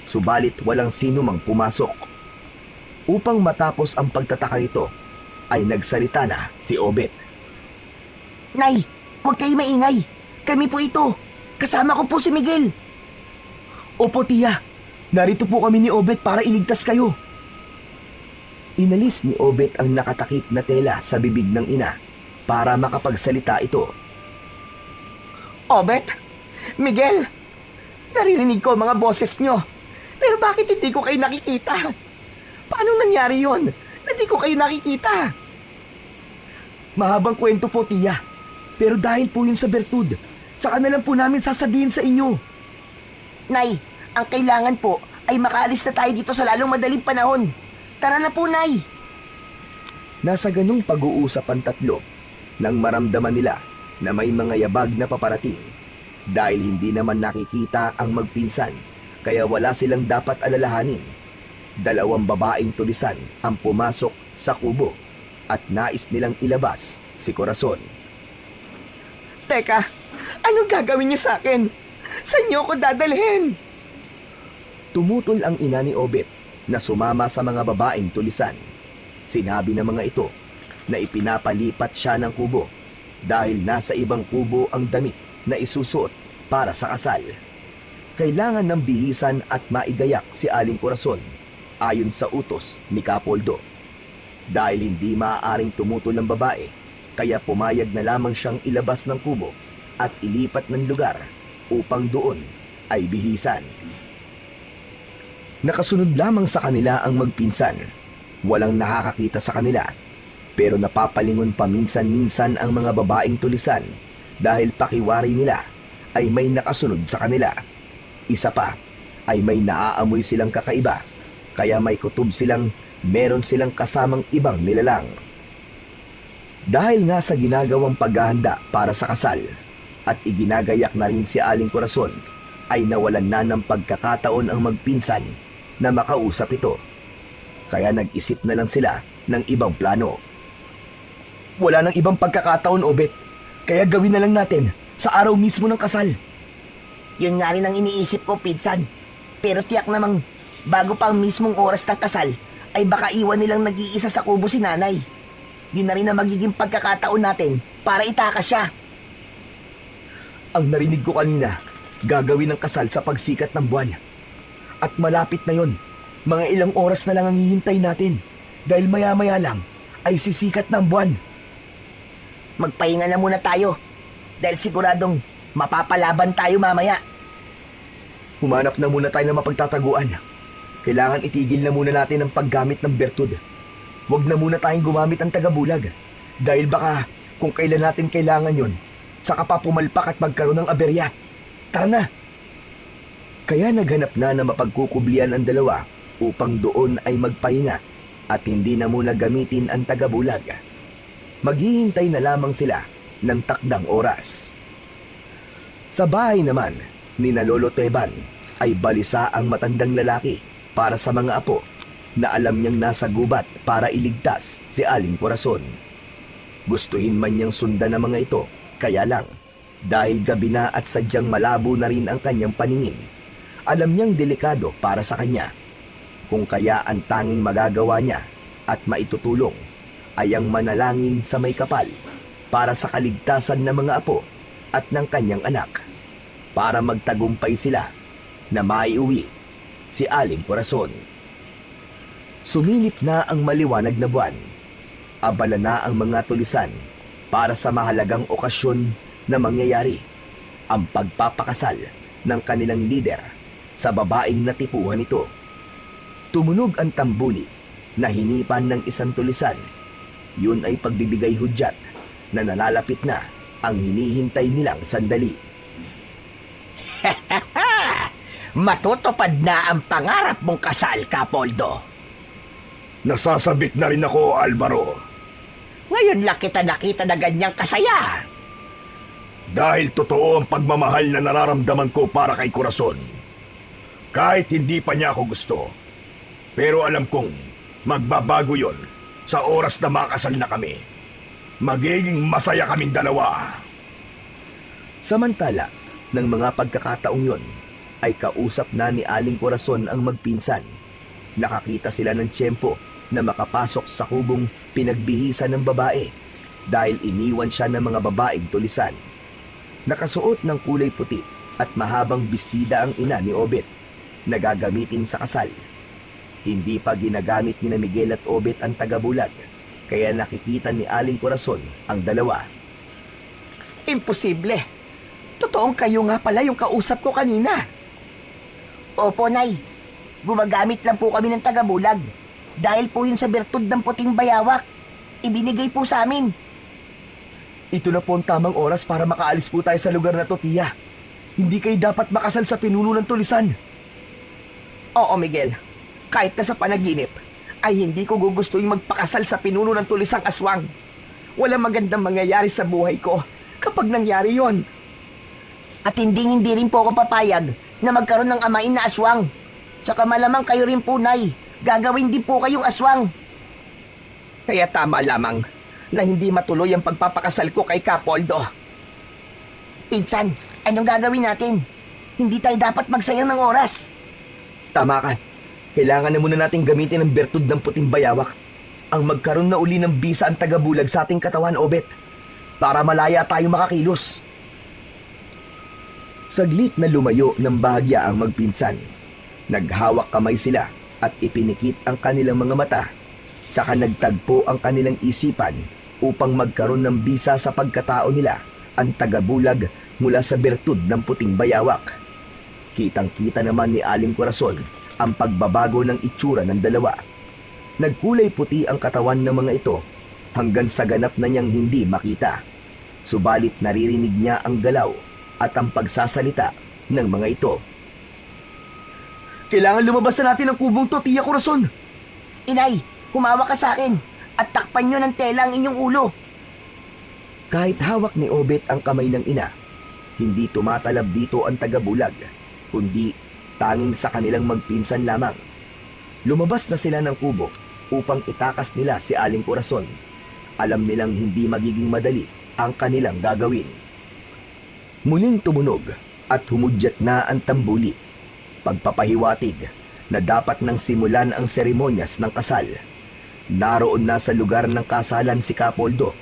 subalit walang sino mang pumasok. Upang matapos ang pagtataka nito, ay nagsalita na si Obet. Nay, huwag kayo maingay. Kami po ito. Kasama ko po si Miguel. Opo, tiya. Narito po kami ni Obet para iligtas kayo. Inalis ni Obet ang nakatakip na tela sa bibig ng ina para makapagsalita ito. Obet, Miguel, naririnig ko ang mga boses nyo. Pero bakit hindi ko kayo nakikita? Paano nangyari yon? Hindi ko kayo nakikita. Mahabang kwento po, tiya. Pero dahil po yun sa bertud, saka na lang po namin sasabihin sa inyo. Nay, ang kailangan po ay makaalis na tayo dito sa lalong madaling panahon. Tara na po, Nay. Nasa ganung pag-uusap ang tatlo nang maramdaman nila na may mga yabag na paparating. Dahil hindi naman nakikita ang magpinsan, kaya wala silang dapat alalahanin. 2 babaeng tulisan ang pumasok sa kubo at nais nilang ilabas si Corazon. Teka, anong gagawin niyo sa akin? Saan niyo ako dadalhin? Tumutol ang ina ni Obet na sumama sa mga babaeng tulisan. Sinabi ng mga ito na ipinapalipat siya ng kubo dahil nasa ibang kubo ang damit na isusuot para sa kasal. Kailangan ng bihisan at maigayak si Aling Corazon ayon sa utos ni Capoldo. Dahil hindi maaaring tumutol ang babae, kaya pumayag na lamang siyang ilabas ng kubo at ilipat ng lugar upang doon ay bihisan. Nakasunod lamang sa kanila ang magpinsan. Walang nakakakita sa kanila, pero napapalingon paminsan-minsan ang mga babaeng tulisan dahil pakiwari nila ay may nakasunod sa kanila. Isa pa ay may naaamoy silang kakaiba, kaya may kutob silang meron silang kasamang ibang nilalang. Dahil nga sa ginagawang paghahanda para sa kasal at iginagayak na rin si Aling Corazon, ay nawalan na ng pagkakataon ang magpinsan na makausap ito. Kaya nag-isip na lang sila ng ibang plano. Wala nang ibang pagkakataon, Obet. Kaya gawin na lang natin sa araw mismo ng kasal. Yun nga rin ang iniisip ko, pinsan. Pero tiyak namang bago pa ang mismong oras ng kasal, ay baka iwan nilang nag-iisa sa kubo si nanay. Yun na rin ang magiging pagkakataon natin para itakas siya. Ang narinig ko kanina, gagawin ang kasal sa pagsikat ng buwan. At malapit na yon. Mga ilang oras na lang ang hihintay natin dahil maya-maya lang ay sisikat ng buwan. Magpahinga na muna tayo dahil siguradong mapapalaban tayo mamaya. Humanap na muna tayo ng mapagtataguan. Kailangan itigil na muna natin ang paggamit ng bertud. Huwag na muna tayong gumamit ng tagabulag dahil baka kung kailan natin kailangan yon, saka pa pumalpak at magkaroon ng aberya. Tara na! Kaya naghanap na mapagkukublian ang dalawa upang doon ay magpahinga at hindi na muna gamitin ang tagabulag. Maghihintay na lamang sila ng takdang oras. Sa bahay naman ni Lolo Teban ay balisa ang matandang lalaki para sa mga apo na alam niyang nasa gubat para iligtas si Aling Corazon. Gustuhin man niyang sundan ng mga ito, kaya lang dahil gabi na at sadyang malabo na rin ang kanyang paningin, alam niyang delikado para sa kanya. Kung kaya ang tanging magagawa niya at maitutulong ay ang manalangin sa may kapal para sa kaligtasan ng mga apo at ng kanyang anak, para magtagumpay sila na maiuwi si Aling Corazon. Sumilip na ang maliwanag na buwan. Abala na ang mga tulisan para sa mahalagang okasyon na mangyayari, ang pagpapakasal ng kanilang lider sa babaeng natipuhan ito. Tumunog ang tambuli na hinipan ng isang tulisan. Yun ay pagbibigay hudyat na nalalapit na ang hinihintay nilang sandali. Matutupad na ang pangarap mong kasal, Capoldo. Nasasabik na rin ako, Alvaro. Ngayon lang kita nakita na ganyang kasaya. Dahil totoo ang pagmamahal na nararamdaman ko para kay Corazon. Kahit hindi pa niya ako gusto. Pero alam kong magbabago yon sa oras na makasal na kami. Magiging masaya kaming dalawa. Samantala, ng mga pagkakataong yon, ay kausap na ni Aling Corazon ang magpinsan. Nakakita sila ng tiyempo na makapasok sa kubong pinagbihisan ng babae dahil iniwan siya ng mga babaeng tulisan. Nakasuot ng kulay puti at mahabang bestida ang ina ni Obet na gagamitin sa kasal. Hindi pa ginagamit ni Miguel at Obet ang tagabulag kaya nakikita ni Aling Corazon ang dalawa. Imposible. Totoong kayo nga pala yung kausap ko kanina. Opo, Nay. Gumagamit lang po kami ng tagabulag. Dahil po yun sa bertud ng puting bayawak. Ibinigay po sa amin. Ito na po ang tamang oras para makaalis po tayo sa lugar na to, tiya. Hindi kayo dapat makasal sa pinuno ng tulisan. Oo, Miguel. Kahit na sa panaginip, ay hindi ko gugustuhin magpakasal sa pinuno ng tulisang aswang. Walang magandang mangyayari sa buhay ko kapag nangyari yon. At hindi rin po ako papayag na magkaroon ng amain na aswang. Tsaka malamang kayo rin po, Nay. Gagawin din po kayong aswang. Kaya tama lamang na hindi matuloy ang pagpapakasal ko kay Capoldo. Pinsan, anong gagawin natin? Hindi tayo dapat magsayang ng oras. Tama ka. Kailangan na muna natin gamitin ang bertud ng puting bayawak. Ang magkaroon na uli ng bisa ang tagabulag sa ating katawan, Obet. Para malaya tayo makakilos. Saglit na lumayo ng bahagya ang magpinsan. Naghawak kamay sila at ipinikit ang kanilang mga mata. Saka nagtagpo ang kanilang isipan upang magkaroon ng bisa sa pagkatao nila ang tagabulag mula sa bertud ng puting bayawak. Kitang-kita naman ni Aling Corazon ang pagbabago ng itsura ng dalawa. Nagkulay puti ang katawan ng mga ito hanggang sa ganap na niyang hindi makita. Subalit naririnig niya ang galaw at ang pagsasalita ng mga ito. Kailangan lumabas na natin ang kubong to, tiya Corazon. Inay, humawak ka sa akin at takpan nyo ng tela ang inyong ulo. Kahit hawak ni Obet ang kamay ng ina, hindi tumatalab dito ang tagabulag, kundi tanging sa kanilang magpinsan lamang. Lumabas na sila ng kubo upang itakas nila si Aling Corazon. Alam nilang hindi magiging madali ang kanilang gagawin. Muling tumunog at humudyat na ang tambuli. Pagpapahiwatig na dapat nang simulan ang seremonyas ng kasal. Naroon na sa lugar ng kasalan si Capoldo.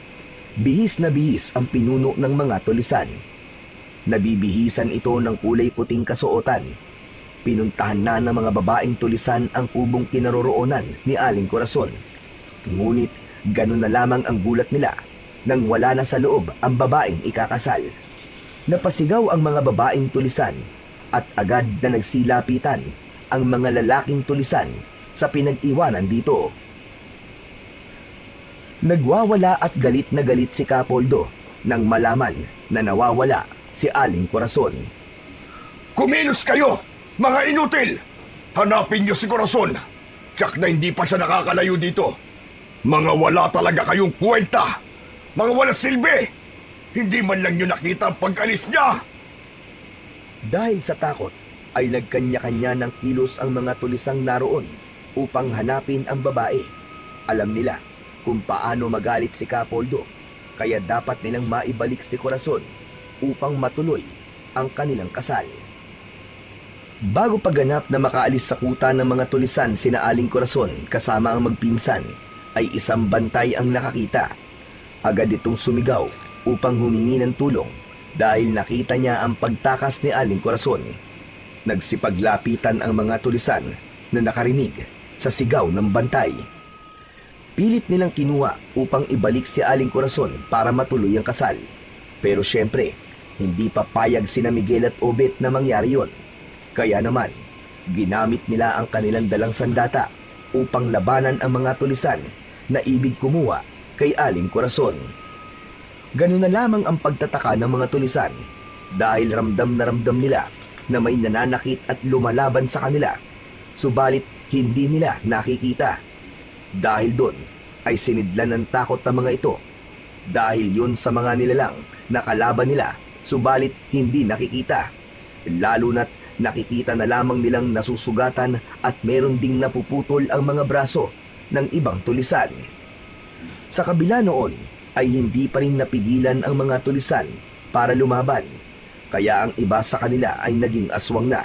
Bihis na bihis ang pinuno ng mga tulisan. Nabibihisan ito ng kulay puting kasuotan. Pinuntahan na ng mga babaeng tulisan ang kubong kinaroroonan ni Aling Corazon. Ngunit ganun na lamang ang gulat nila nang wala na sa loob ang babaeng ikakasal. Napasigaw ang mga babaeng tulisan at agad na nagsilapitan ang mga lalaking tulisan sa pinag-iwanan dito. Nagwawala at galit na galit si Capoldo nang malaman na nawawala si Aling Corazon. Kumilos kayo, mga inutil! Hanapin niyo si Corazon. Tsak na hindi pa siya nakakalayo dito. Mga wala talaga kayong kwenta. Mga wala silbi. Hindi man lang niyo nakita ang pag-alis niya. Dahil sa takot ay nagkanya-kanya ng kilos ang mga tulisang naroon upang hanapin ang babae. Alam nila kung paano magalit si Capoldo, kaya dapat nilang maibalik si Corazon upang matuloy ang kanilang kasal. Bago paganap na makaalis sa kuta ng mga tulisan sina Aling Corazon kasama ang magpinsan, ay isang bantay ang nakakita. Agad itong sumigaw upang humingi ng tulong dahil nakita niya ang pagtakas ni Aling Corazon. Nagsipaglapitan ang mga tulisan na nakarinig sa sigaw ng bantay. Pilit nilang kinuha upang ibalik si Aling Corazon para matuloy ang kasal. Pero syempre, hindi papayag sina Miguel at Obet na mangyari yon. Kaya naman, ginamit nila ang kanilang dalang sandata upang labanan ang mga tulisan na ibig kumuha kay Aling Corazon. Ganun na lamang ang pagtataka ng mga tulisan dahil ramdam na ramdam nila na may nananakit at lumalaban sa kanila, subalit hindi nila nakikita. Dahil doon ay sinidlan ng takot ng mga ito dahil yun sa mga nilalang na kalaban nila, subalit hindi nakikita. Lalo na't nakikita na lamang nilang nasusugatan at meron ding napuputol ang mga braso ng ibang tulisan. Sa kabila noon ay hindi pa rin napigilan ang mga tulisan para lumaban, kaya ang iba sa kanila ay naging aswang na.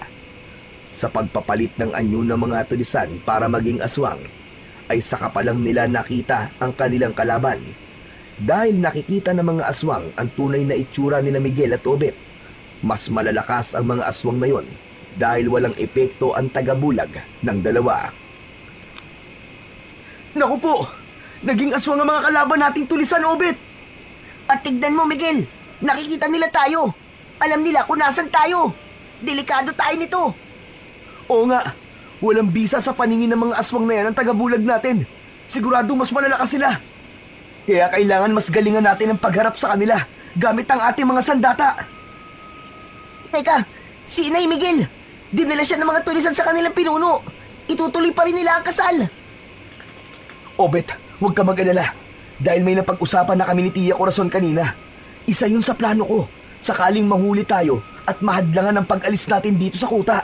Sa pagpapalit ng anyo ng mga tulisan para maging aswang, ay saka pa lang nila nakita ang kanilang kalaban. Dahil nakikita ng mga aswang ang tunay na itsura ni Miguel at Obet, mas malalakas ang mga aswang na yon dahil walang epekto ang tagabulag ng dalawa. Naku po! Naging aswang ang mga kalaban nating tulisan, Obet! At tignan mo, Miguel. Nakikita nila tayo. Alam nila kung nasan tayo. Delikado tayo nito. Oo nga, walang bisa sa paningin ng mga aswang na yan ang tagabulag natin. Sigurado mas malalakas sila. Kaya kailangan mas galingan natin ang pagharap sa kanila gamit ang ating mga sandata. Teka, si Inay Miguel. Dinala siya ng mga tulisan sa kanilang pinuno. Itutuloy pa rin nila ang kasal. Obet, huwag ka mag-alala. Dahil may napag-usapan na kami ni Tia Corazon kanina. Isa yun sa plano ko. Sakaling mahuli tayo at mahadlangan ang pag-alis natin dito sa kuta.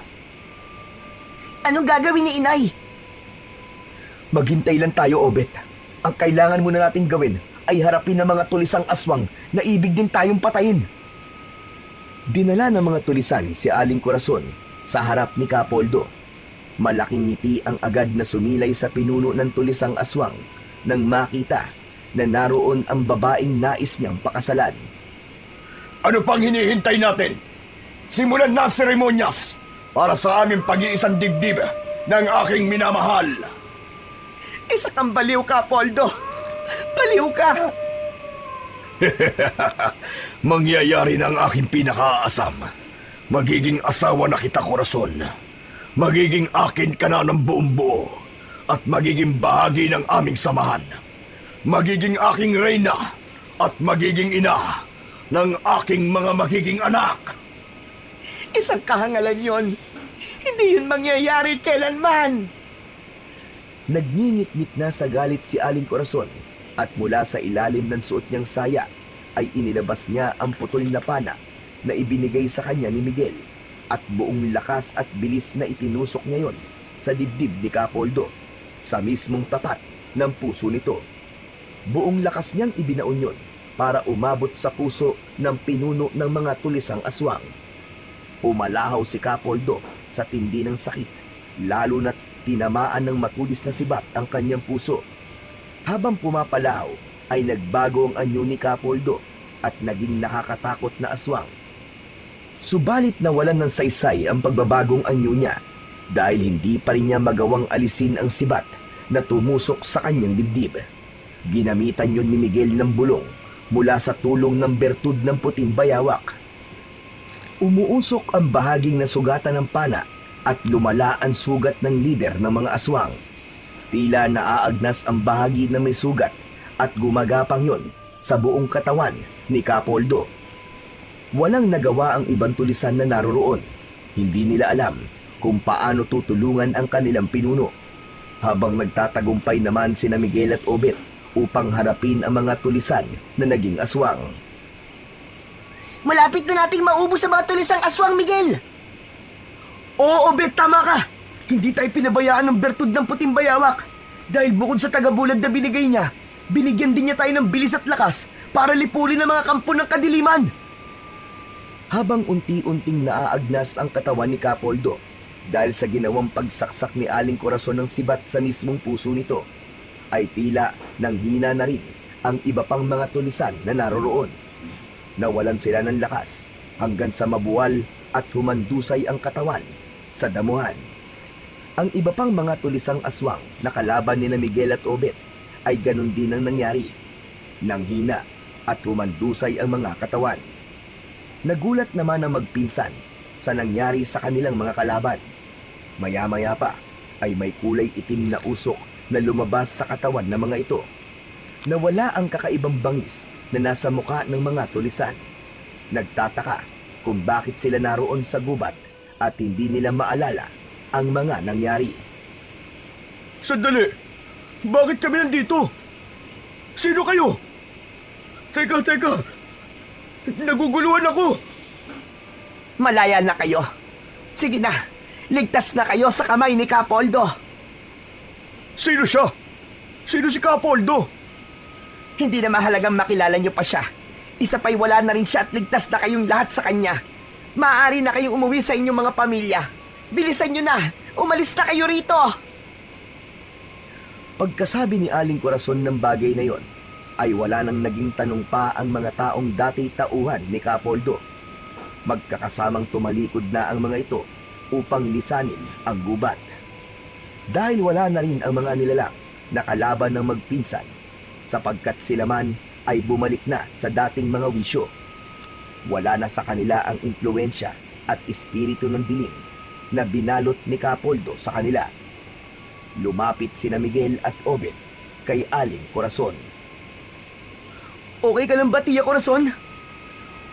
Anong gagawin ni Inay? Maghintay lang tayo, Obet. Ang kailangan muna nating gawin ay harapin ang mga tulisang aswang na ibig din tayong patayin. Dinala ng mga tulisan si Aling Corazon sa harap ni Capoldo. Malaking ngiti ang agad na sumilay sa pinuno ng tulisang aswang nang makita na naroon ang babaeng nais niyang pakasalan. Ano pang hinihintay natin? Simulan na ang seremonyas para sa aming pag-iisang dibdib ng aking minamahal. Isa kang baliw, Capoldo. Baliw ka. Mangyayari na ang aking pinakaasam. Magiging asawa na kita, Corazon. Magiging akin ka na ng buong buo. At magiging bahagi ng aming samahan. Magiging aking reyna. At magiging ina ng aking mga magiging anak. Isang kahangalan yon. Hindi yun mangyayari kailanman. Nagngingit-ngit na sa galit si Aling Corazon at mula sa ilalim ng suot niyang saya ay inilabas niya ang putol na pana na ibinigay sa kanya ni Miguel at buong lakas at bilis na itinusok niya yon sa dibdib ni Capoldo sa mismong tapat ng puso nito. Buong lakas niyang ibinaon yon para umabot sa puso ng pinuno ng mga tulisang aswang. Umalahaw si Capoldo sa tindi ng sakit, lalo na't tinamaan ng matulis na sibat ang kanyang puso. Habang pumapalaw, ay nagbago ang anyo ni Capoldo at naging nakakatakot na aswang. Subalit nawalan ng saysay ang pagbabagong anyo niya dahil hindi pa rin niya magawang alisin ang sibat na tumusok sa kanyang dibdib. Ginamitan yun ni Miguel ng bulong mula sa tulong ng bertud ng puting bayawak. Umuusok ang bahaging nasugatan ng pana at lumala ang sugat ng lider ng mga aswang. Tila naaagnas ang bahagi na may sugat at gumagapang yon sa buong katawan ni Capoldo. Walang nagawa ang ibang tulisan na naroroon. Hindi nila alam kung paano tutulungan ang kanilang pinuno. Habang nagtatagumpay naman sina Miguel at Obet upang harapin ang mga tulisan na naging aswang. Malapit na nating maubos sa mga tulisang aswang, Miguel. Oo, Obet, tama ka. Hindi tayo pinabayaan ng bertud ng puting bayawak. Dahil bukod sa tagabulag na binigay niya, binigyan din niya tayo ng bilis at lakas para lipunin ang mga kampo ng kadiliman. Habang unti-unting naaagnas ang katawan ni Capoldo dahil sa ginawang pagsaksak ni Aling Corazon ng sibat sa mismong puso nito, ay tila nanghina na rin ang iba pang mga tulisan na naroroon. Nawalan sila ng lakas hanggang sa mabuwal at humandusay ang katawan sa damuhan. Ang iba pang mga tulisang aswang na kalaban ni Miguel at Obet ay ganun din ang nangyari. Nanghina at humandusay ang mga katawan. Nagulat naman ang magpinsan sa nangyari sa kanilang mga kalaban. Maya-maya pa ay may kulay itim na usok na lumabas sa katawan ng mga ito. Nawala ang kakaibang bangis na nasa muka ng mga tulisan. Nagtataka kung bakit sila naroon sa gubat at hindi nila maalala ang mga nangyari. Sandali! Bakit kami nandito? Sino kayo? Teka! Naguguluhan ako! Malaya na kayo. Sige na, ligtas na kayo sa kamay ni Capoldo. Sino siya? Sino si Capoldo? Hindi na mahalagang makilala niyo pa siya. Isa pa'y wala na rin siya at ligtas na kayong lahat sa kanya. Maaari na kayong umuwi sa inyong mga pamilya. Bilisan niyo na! Umalis na kayo rito! Pagkasabi ni Aling Corazon ng bagay na yon, ay wala nang naging tanong pa ang mga taong dati tauhan ni Capoldo. Magkakasamang tumalikod na ang mga ito upang lisanin ang gubat. Dahil wala na rin ang mga nilalang na kalaban ng magpinsan, sapagkat sila man ay bumalik na sa dating mga wisyo. Wala na sa kanila ang impluensya at espiritu ng dilim na binalot ni Capoldo sa kanila. Lumapit sina Miguel at Obed kay Aling Corazon. Okay ka lang ba, Tia Corazon?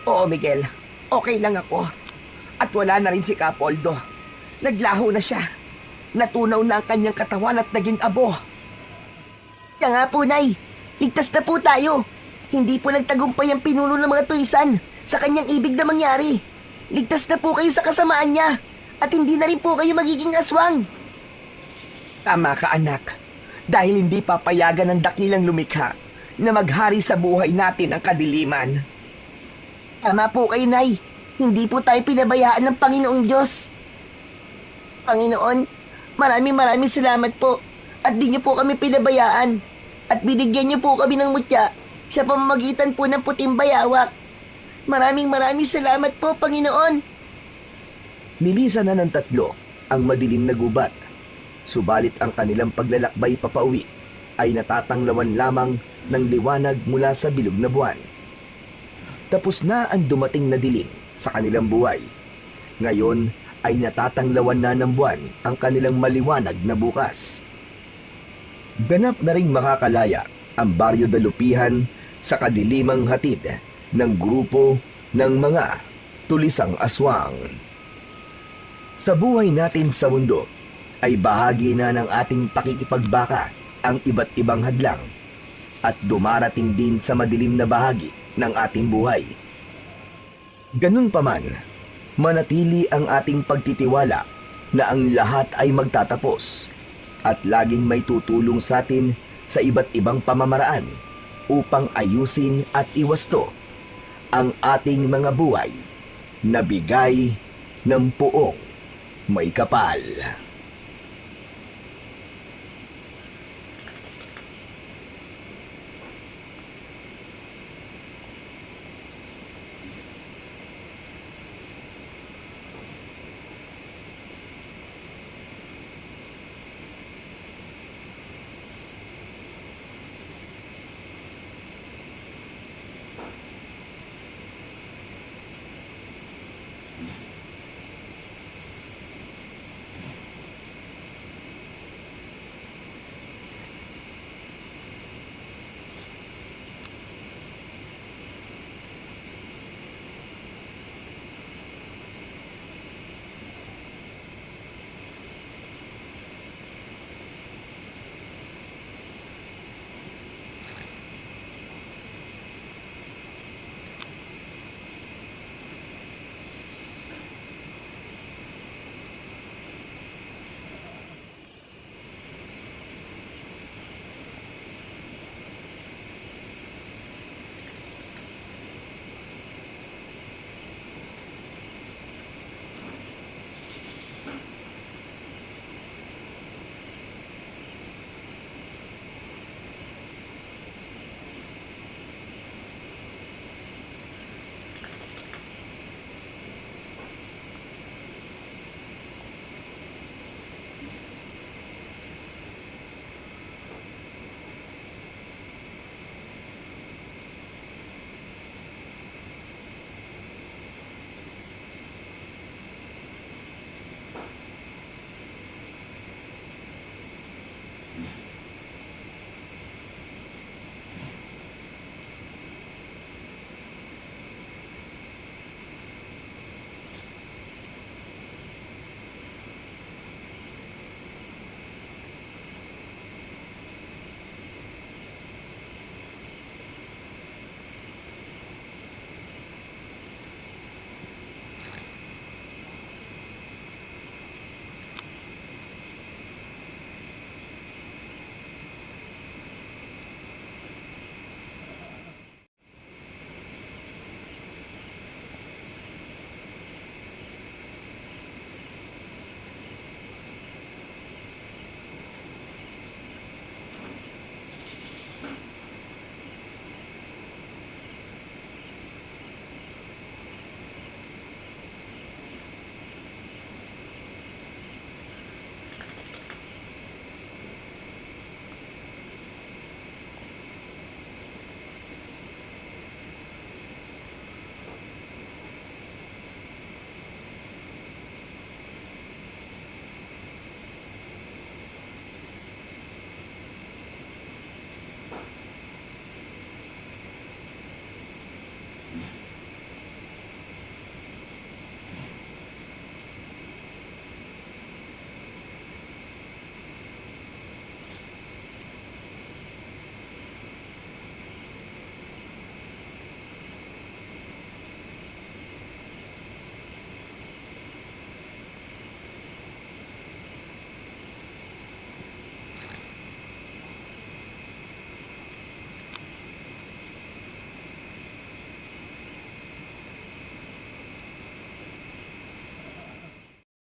Oo, Miguel. Okay lang ako. At wala na rin si Capoldo. Naglaho na siya. Natunaw na ang kanyang katawan at naging abo. Kaya nga po, Nay. Ligtas na po tayo. Hindi po nagtagumpay ang pinuno ng mga tulisan sa kanyang ibig na mangyari. Ligtas na po kayo sa kasamaan niya. At hindi na rin po kayo magiging aswang. Tama ka, anak. Dahil hindi papayagan ng dakilang lumikha na maghari sa buhay natin ang kadiliman. Tama po kayo, Nay. Hindi po tayo pinabayaan ng Panginoong Diyos. Panginoon, maraming salamat po. At di niyo po kami pinabayaan. At binigyan niyo po kami ng mutya sa pamamagitan po ng puting bayawak. Maraming salamat po, Panginoon. Nilisan na ng tatlo ang madilim na gubat. Subalit ang kanilang paglalakbay papauwi ay natatanglawan lamang ng liwanag mula sa bilog na buwan. Tapos na ang dumating na dilim sa kanilang buhay. Ngayon ay natatanglawan na ng buwan ang kanilang maliwanag na bukas. Ganap na ring makakalaya ang Baryo Dalupihan sa kadilimang hatid ng grupo ng mga tulisang aswang. Sa buhay natin sa mundo ay bahagi na ng ating pakikipagbaka ang iba't ibang hadlang at dumarating din sa madilim na bahagi ng ating buhay. Ganun pa man, manatili ang ating pagtitiwala na ang lahat ay magtatapos at laging may tutulong sa atin sa iba't ibang pamamaraan upang ayusin at iwasto ang ating mga buhay na bigay ng puong may kapal.